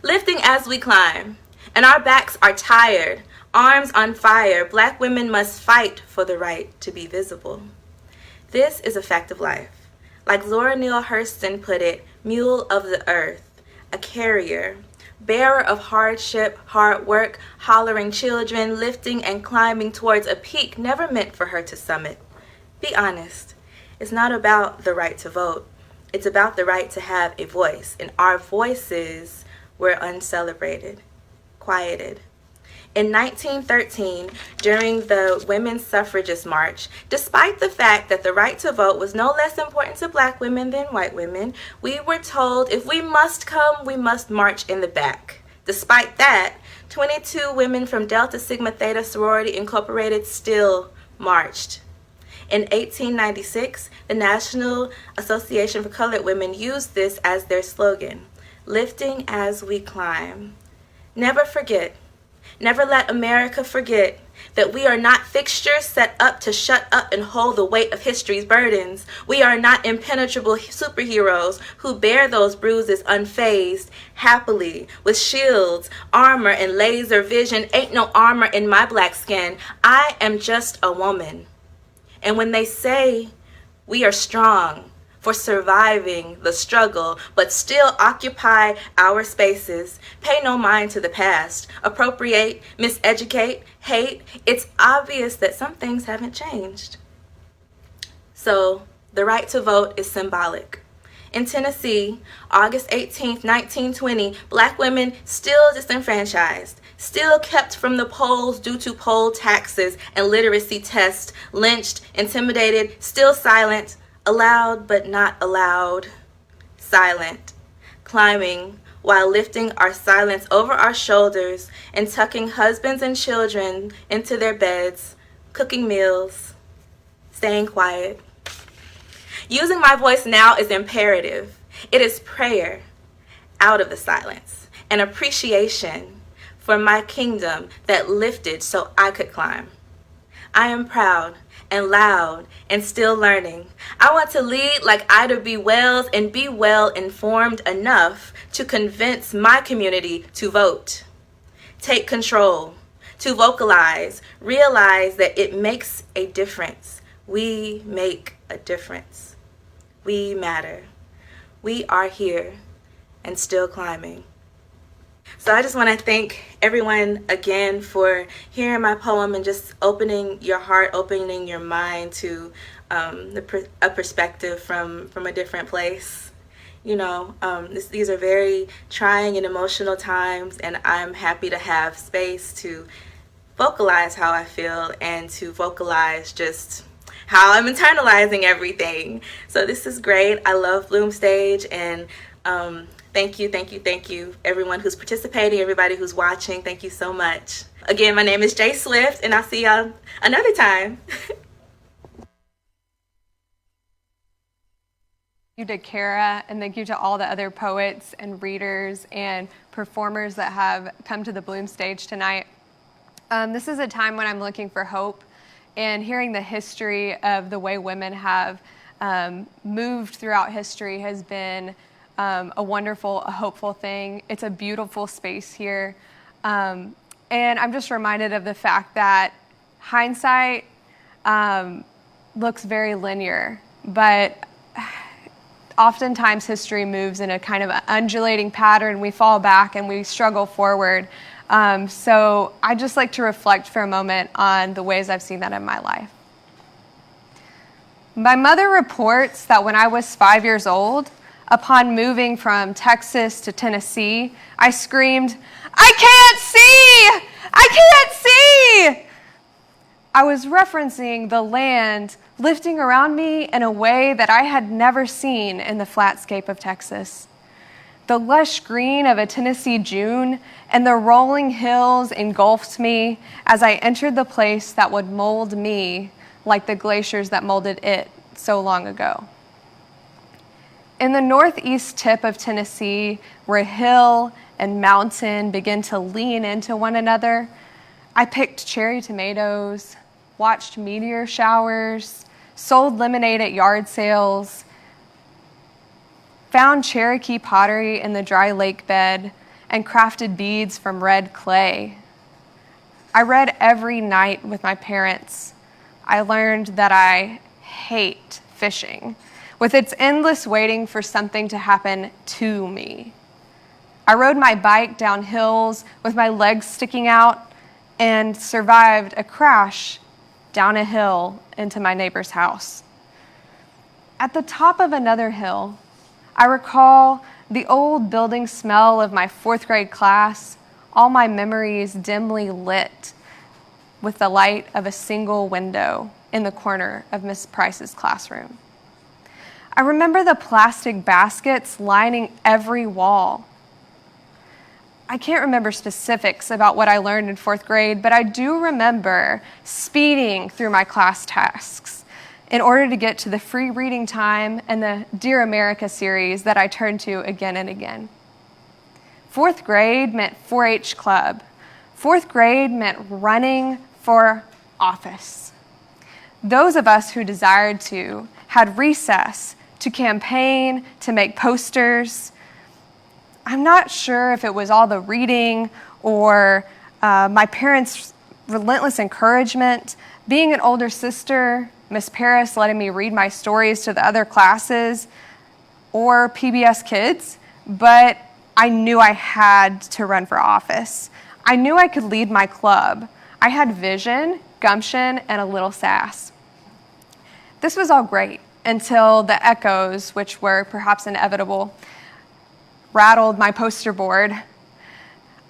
Lifting as we climb, and our backs are tired, arms on fire. Black women must fight for the right to be visible. This is a fact of life. Like Zora Neale Hurston put it, mule of the earth, a carrier, bearer of hardship, hard work, hollering children, lifting and climbing towards a peak never meant for her to summit. Be honest. It's not about the right to vote. It's about the right to have a voice. And our voices were uncelebrated, quieted. In 1913, during the Women's Suffragist March, despite the fact that the right to vote was no less important to black women than white women, we were told if we must come, we must march in the back. Despite that, 22 women from Delta Sigma Theta Sorority Incorporated still marched. In 1896, the National Association for Colored Women used this as their slogan, "Lifting as we climb." Never forget, never let America forget that we are not fixtures set up to shut up and hold the weight of history's burdens. We are not impenetrable superheroes who bear those bruises unfazed, happily, with shields, armor, and laser vision. Ain't no armor in my black skin. I am just a woman. And when they say we are strong for surviving the struggle, but still occupy our spaces, pay no mind to the past, appropriate, miseducate, hate, it's obvious that some things haven't changed. So the right to vote is symbolic. In Tennessee, August 18th, 1920, black women still disenfranchised, still kept from the polls due to poll taxes and literacy tests, lynched, intimidated, still silent, allowed but not allowed, silent, climbing while lifting our silence over our shoulders and tucking husbands and children into their beds, cooking meals, staying quiet. Using my voice now is imperative. It is prayer out of the silence, an appreciation for my kingdom that lifted so I could climb. I am proud and loud and still learning. I want to lead like Ida B. Wells and be well informed enough to convince my community to vote, take control, to vocalize, realize that it makes a difference. We make a difference. We matter. We are here and still climbing. So I just want to thank everyone again for hearing my poem and just opening your heart, opening your mind to a perspective from a different place. You know, these are very trying and emotional times, and I'm happy to have space to vocalize how I feel and to vocalize just how I'm internalizing everything. So this is great. I love Bloom Stage, and thank you, everyone who's participating, everybody who's watching. Thank you so much. Again, my name is Jay Swift, and I'll see y'all another time. Thank you to Kara, and thank you to all the other poets and readers and performers that have come to the Bloom Stage tonight. This is a time when I'm looking for hope, and hearing the history of the way women have moved throughout history has been a wonderful, a hopeful thing. It's a beautiful space here. And I'm just reminded of the fact that hindsight looks very linear, but oftentimes history moves in a kind of undulating pattern. We fall back and we struggle forward. So I just like to reflect for a moment on the ways I've seen that in my life. My mother reports that when I was 5 years old, upon moving from Texas to Tennessee, I screamed, "I can't see! I can't see!" I was referencing the land lifting around me in a way that I had never seen in the flatscape of Texas. The lush green of a Tennessee June and the rolling hills engulfed me as I entered the place that would mold me like the glaciers that molded it so long ago. In the northeast tip of Tennessee, where hill and mountain begin to lean into one another, I picked cherry tomatoes, watched meteor showers, sold lemonade at yard sales, found Cherokee pottery in the dry lake bed, and crafted beads from red clay. I read every night with my parents. I learned that I hate fishing, with its endless waiting for something to happen to me. I rode my bike down hills with my legs sticking out and survived a crash down a hill into my neighbor's house. At the top of another hill, I recall the old building smell of my fourth grade class, all my memories dimly lit with the light of a single window in the corner of Miss Price's classroom. I remember the plastic baskets lining every wall. I can't remember specifics about what I learned in fourth grade, but I do remember speeding through my class tasks in order to get to the free reading time and the Dear America series that I turned to again and again. Fourth grade meant 4-H club. Fourth grade meant running for office. Those of us who desired to had recess to campaign, to make posters. I'm not sure if it was all the reading or my parents' relentless encouragement, being an older sister, Miss Paris letting me read my stories to the other classes, or PBS Kids, but I knew I had to run for office. I knew I could lead my club. I had vision, gumption, and a little sass. This was all great until the echoes, which were perhaps inevitable, rattled my poster board.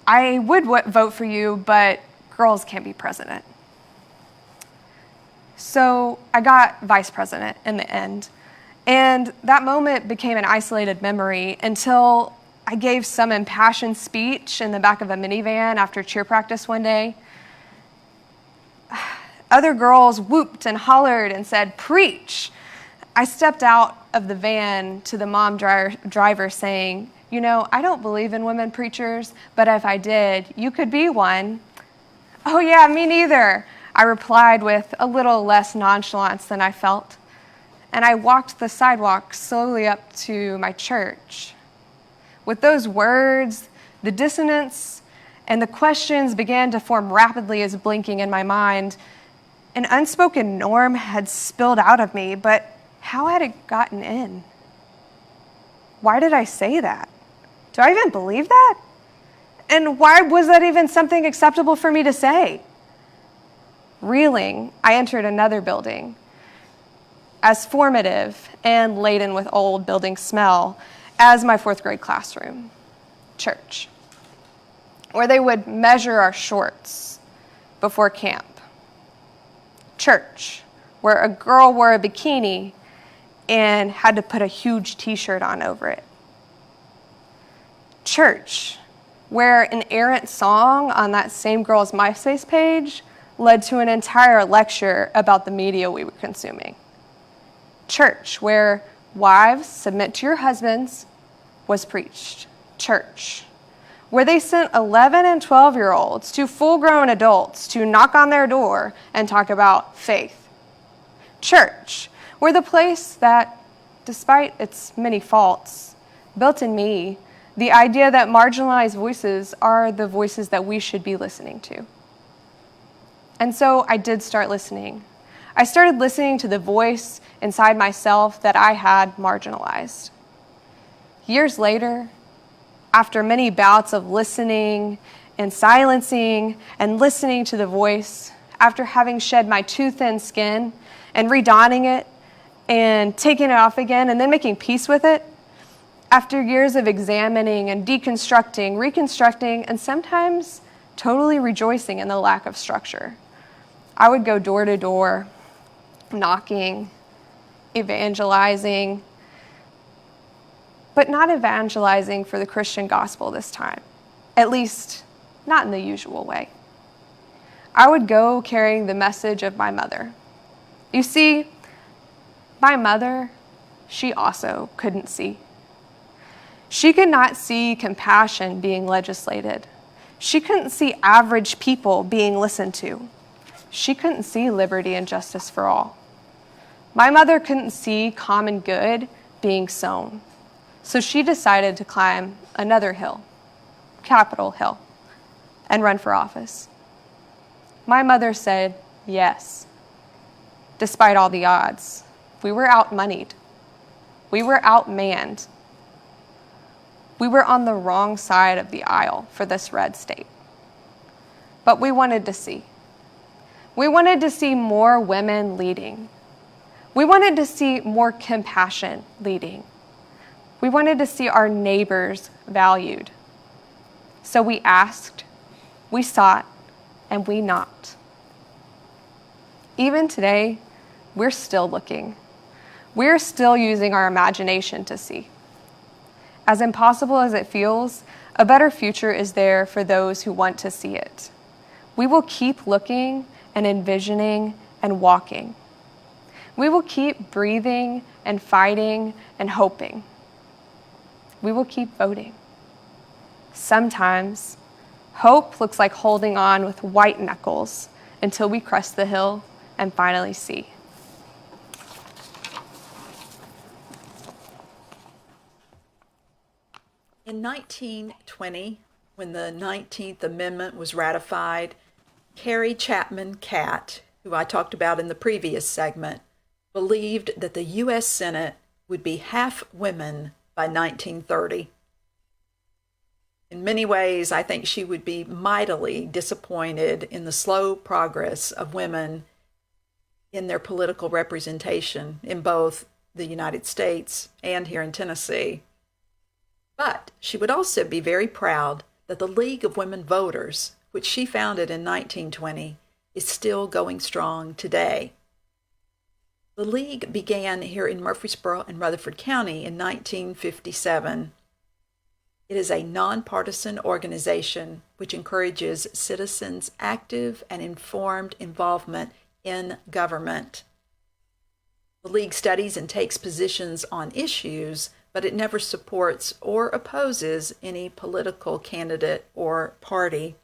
I would vote for you, but girls can't be president. So I got vice president in the end. And that moment became an isolated memory until I gave some impassioned speech in the back of a minivan after cheer practice one day. Other girls whooped and hollered and said, "Preach." I stepped out of the van to the mom driver saying, "You know, I don't believe in women preachers, but if I did, you could be one." "Oh yeah, me neither," I replied with a little less nonchalance than I felt. And I walked the sidewalk slowly up to my church. With those words, the dissonance and the questions began to form rapidly as blinking in my mind. An unspoken norm had spilled out of me, but how had it gotten in? Why did I say that? Do I even believe that? And why was that even something acceptable for me to say? Reeling, I entered another building, as formative and laden with old building smell as my fourth grade classroom, church, where they would measure our shorts before camp. Church, where a girl wore a bikini and had to put a huge t-shirt on over it. Church, where an errant song on that same girl's MySpace page led to an entire lecture about the media we were consuming. Church, where wives submit to your husbands was preached. Church, where they sent 11 and 12-year-olds to full-grown adults to knock on their door and talk about faith. Church, where the place that, despite its many faults, built in me the idea that marginalized voices are the voices that we should be listening to. And so I did start listening. I started listening to the voice inside myself that I had marginalized. Years later, after many bouts of listening and silencing and listening to the voice, after having shed my too thin skin and redonning it and taking it off again and then making peace with it, after years of examining and deconstructing, reconstructing, and sometimes totally rejoicing in the lack of structure, I would go door to door, knocking, evangelizing, but not evangelizing for the Christian gospel this time, at least not in the usual way. I would go carrying the message of my mother. You see, my mother, she also couldn't see. She could not see compassion being legislated. She couldn't see average people being listened to. She couldn't see liberty and justice for all. My mother couldn't see common good being sown. So she decided to climb another hill, Capitol Hill, and run for office. My mother said yes, despite all the odds. We were outmoneyed. We were outmanned. We were on the wrong side of the aisle for this red state. But we wanted to see. We wanted to see more women leading. We wanted to see more compassion leading. We wanted to see our neighbors valued. So we asked, we sought, and we knocked. Even today, we're still looking. We're still using our imagination to see. As impossible as it feels, a better future is there for those who want to see it. We will keep looking and envisioning and walking. We will keep breathing and fighting and hoping. We will keep voting. Sometimes, hope looks like holding on with white knuckles until we crest the hill and finally see. In 1920, when the 19th Amendment was ratified, Carrie Chapman Catt, who I talked about in the previous segment, believed that the U.S. Senate would be half women by 1930. In many ways, I think she would be mightily disappointed in the slow progress of women in their political representation in both the United States and here in Tennessee. But she would also be very proud that the League of Women Voters, which she founded in 1920, is still going strong today. The League began here in Murfreesboro and Rutherford County in 1957. It is a nonpartisan organization which encourages citizens' active and informed involvement in government. The League studies and takes positions on issues, but it never supports or opposes any political candidate or party.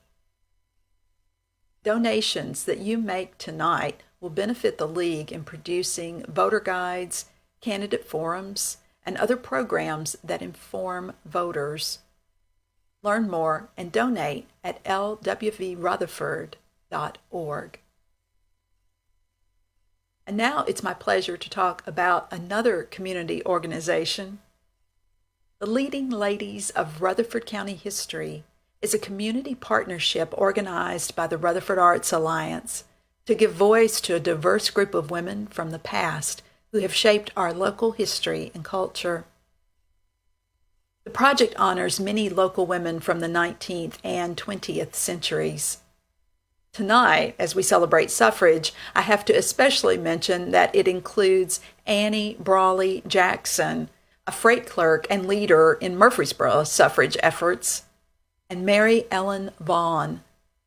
Donations that you make tonight will benefit the League in producing voter guides, candidate forums, and other programs that inform voters. Learn more and donate at lwvrutherford.org. And now it's my pleasure to talk about another community organization. The Leading Ladies of Rutherford County History is a community partnership organized by the Rutherford Arts Alliance to give voice to a diverse group of women from the past who have shaped our local history and culture. The project honors many local women from the 19th and 20th centuries. Tonight, as we celebrate suffrage, I have to especially mention that it includes Annie Brawley Jackson, a freight clerk and leader in Murfreesboro suffrage efforts, and Mary Ellen Vaughn,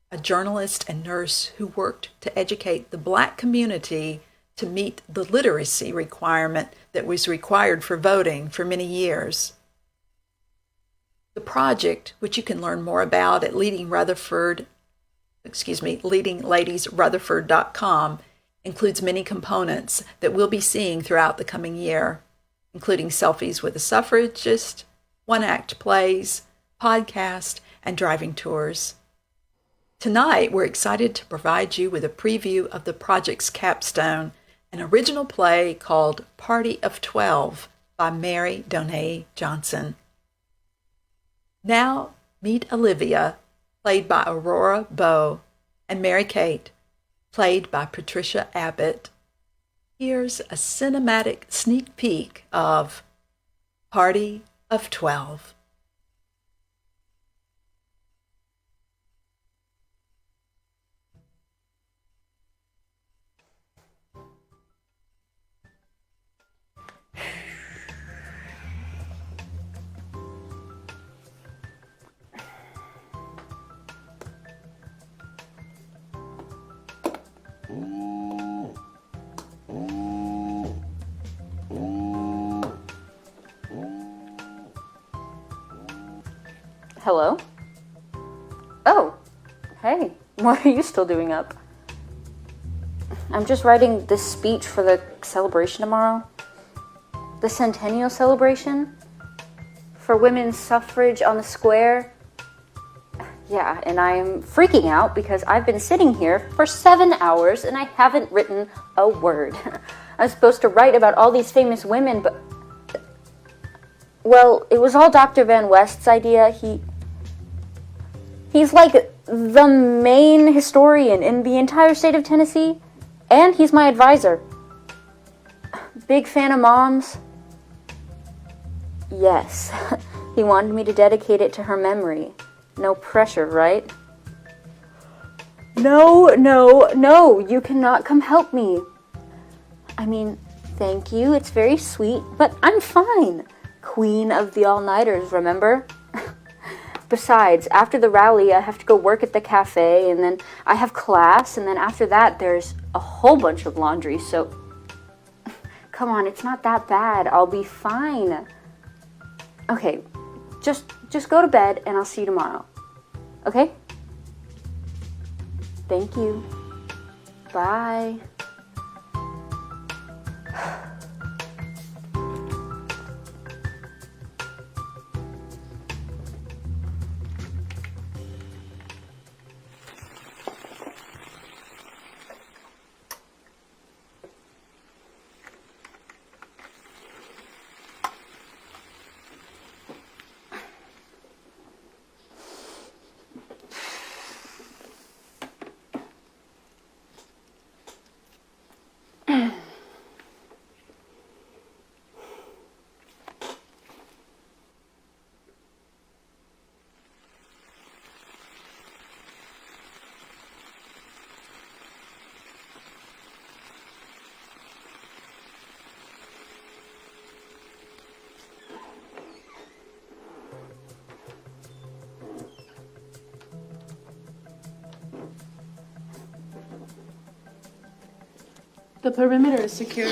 a journalist and nurse who worked to educate the Black community to meet the literacy requirement that was required for voting for many years. The project, which you can learn more about at leadingladiesrutherford.com, includes many components that we'll be seeing throughout the coming year, including selfies with a suffragist, one-act plays, podcast, and driving tours. Tonight, we're excited to provide you with a preview of the project's capstone, an original play called Party of 12 by Mary Donay Johnson. Now, meet Olivia, played by Aurora Bowe, and Mary Kate, played by Patricia Abbott. Here's a cinematic sneak peek of Party of 12. Hello? Oh, hey, what are you still doing up? I'm just writing this speech for the celebration tomorrow. The centennial celebration for women's suffrage on the square. Yeah, and I'm freaking out because I've been sitting here for 7 hours and I haven't written a word. I'm supposed to write about all these famous women, but... Well, it was all Dr. Van West's idea. He's like the main historian in the entire state of Tennessee, and he's my advisor. Big fan of Mom's? Yes. He wanted me to dedicate it to her memory. No pressure, right? No, you cannot come help me. I mean, thank you, it's very sweet, but I'm fine. Queen of the all-nighters, remember? Besides, after the rally, I have to go work at the cafe, and then I have class, and then after that, there's a whole bunch of laundry, so... Come on, it's not that bad. I'll be fine. Okay, just go to bed, and I'll see you tomorrow. Okay? Thank you. Bye. The perimeter is secure.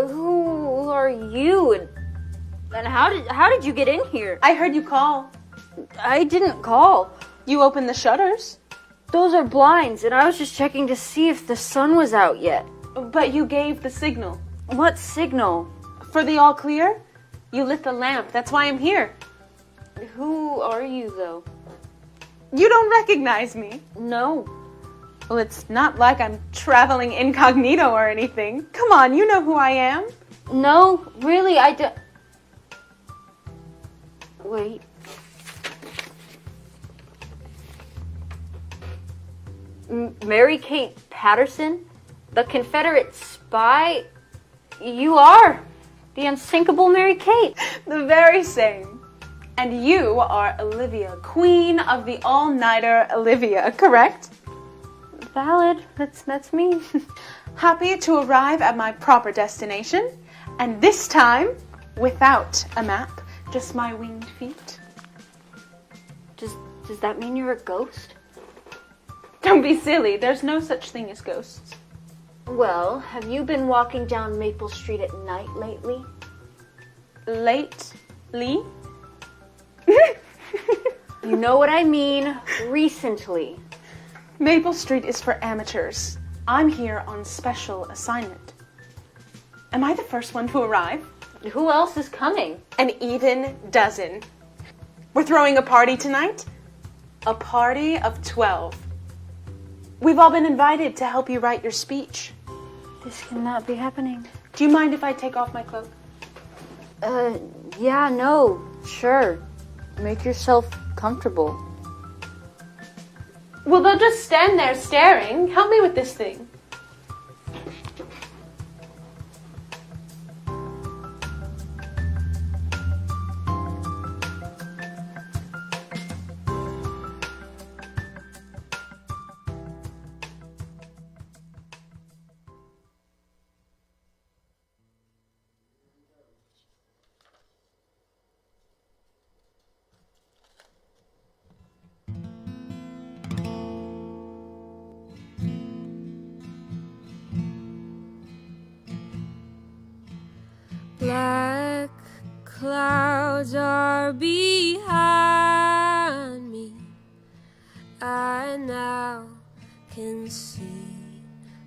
Who are you? And how did you get in here? I heard you call. I didn't call. You opened the shutters. Those are blinds, and I was just checking to see if the sun was out yet. But you gave the signal. What signal? For the all clear? You lit the lamp. That's why I'm here. Who are you, though? You don't recognize me. No. Well, it's not like I'm traveling incognito or anything. Come on, you know who I am. No, really, I don't. Wait. Mary Kate Patterson? The Confederate spy? You are the unsinkable Mary Kate. The very same. And you are Olivia, queen of the all-nighter Olivia, correct? Valid. That's me. Happy to arrive at my proper destination, and this time without a map, just my winged feet. Does that mean you're a ghost? Don't be silly, there's no such thing as ghosts. Well, have you been walking down Maple Street at night lately? Lately? You know what I mean. Recently. Maple Street is for amateurs. I'm here on special assignment. Am I the first one to arrive? Who else is coming? An even dozen. We're throwing a party tonight. A party of 12. We've all been invited to help you write your speech. This cannot be happening. Do you mind if I take off my cloak? Yeah, no, sure. Make yourself comfortable. Well, they'll just stand there staring. Help me with this thing. Black clouds are behind me. I now can see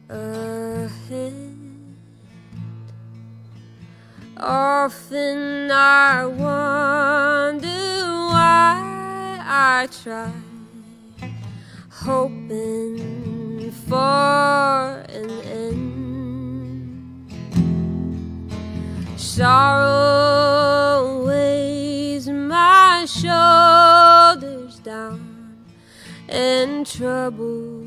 ahead. Often I wonder why I try, hoping for an end. Sorrow weighs my shoulders down, and trouble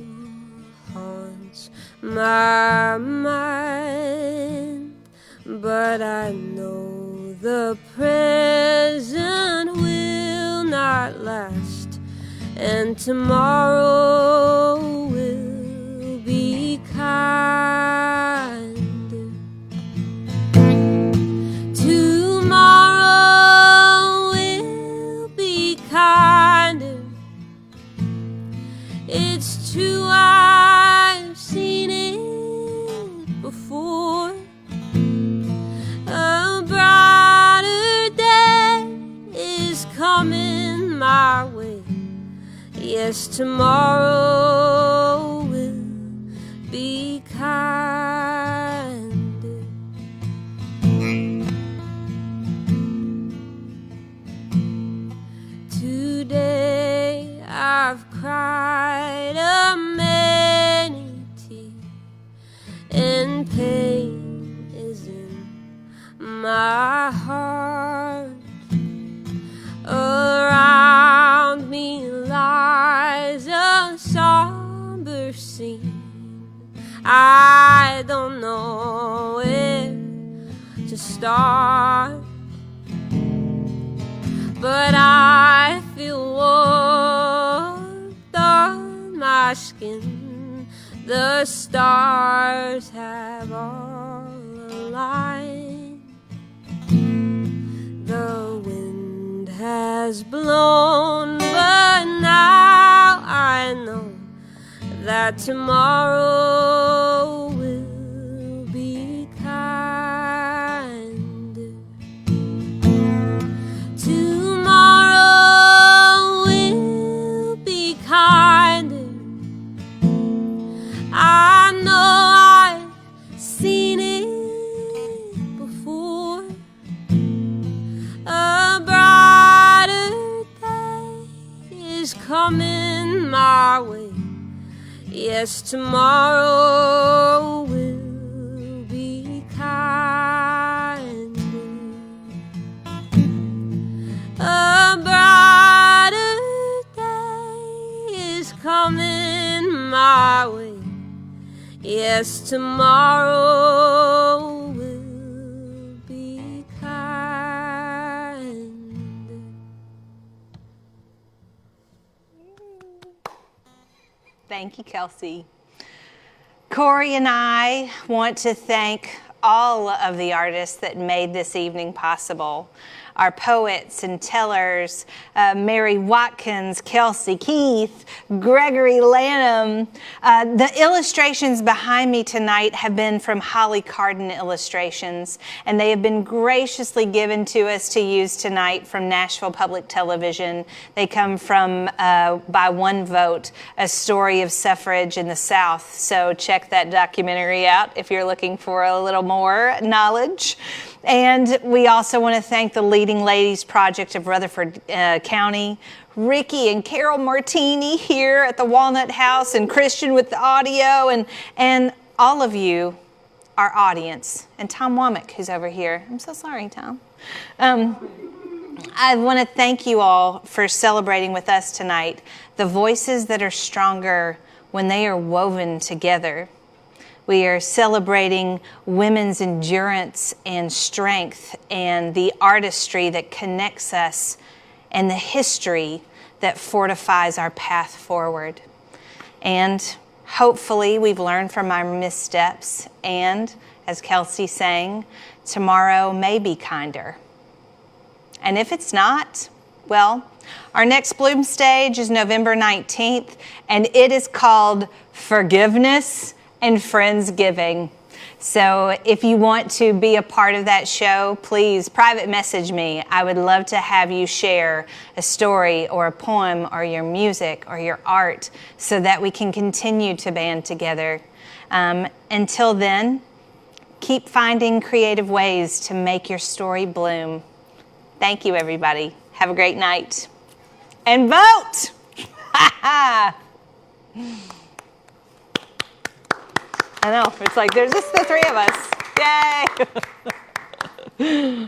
haunts my mind. But I know the present will not last, and tomorrow will be kinder. Tomorrow will be kinder. It's true, I've seen it before. A brighter day is coming my way. Yes, tomorrow will be kinder. Today I've cried a many tears, and pain is in my heart. Around me lies a somber scene. I don't know where to start, but I feel warmth on my skin. The stars have all aligned. The wind has blown, but now I know that tomorrow will be kinder. Tomorrow will be kinder. I know I've seen it before. A brighter day is coming my way. Yes, tomorrow will be kinder. A brighter day is coming my way. Yes, tomorrow will be kinder. Thank you, Kelsey. Corey and I want to thank all of the artists that made this evening possible. Our poets and tellers, Mary Watkins, Kelsey Keith, Gregory Lanham. The illustrations behind me tonight have been from Holly Carden Illustrations, and they have been graciously given to us to use tonight from Nashville Public Television. They come from, by one vote, A Story of Suffrage in the South. So check that documentary out if you're looking for a little more knowledge. And we we want to thank the Leading Ladies Project of Rutherford County, Ricky and Carol Martini here at the Walnut House, and Christian with the audio, and all of you, our audience, and Tom Womack, who's over here. I'm so sorry, Tom. I want to thank you all for celebrating with us tonight the voices that are stronger when they are woven together. We are celebrating women's endurance and strength and the artistry that connects us and the history that fortifies our path forward. And hopefully we've learned from our missteps, and as Kelsey sang, tomorrow may be kinder. And if it's not, well, our next Bloom Stage is November 19th, and it is called Forgiveness and Friendsgiving. So if you want to be a part of that show, please private message me. I would love to have you share a story or a poem or your music or your art so that we can continue to band together. Until then, keep finding creative ways to make your story bloom. Thank you, everybody. Have a great night. And vote! I know, it's like there's just the three of us. Yay!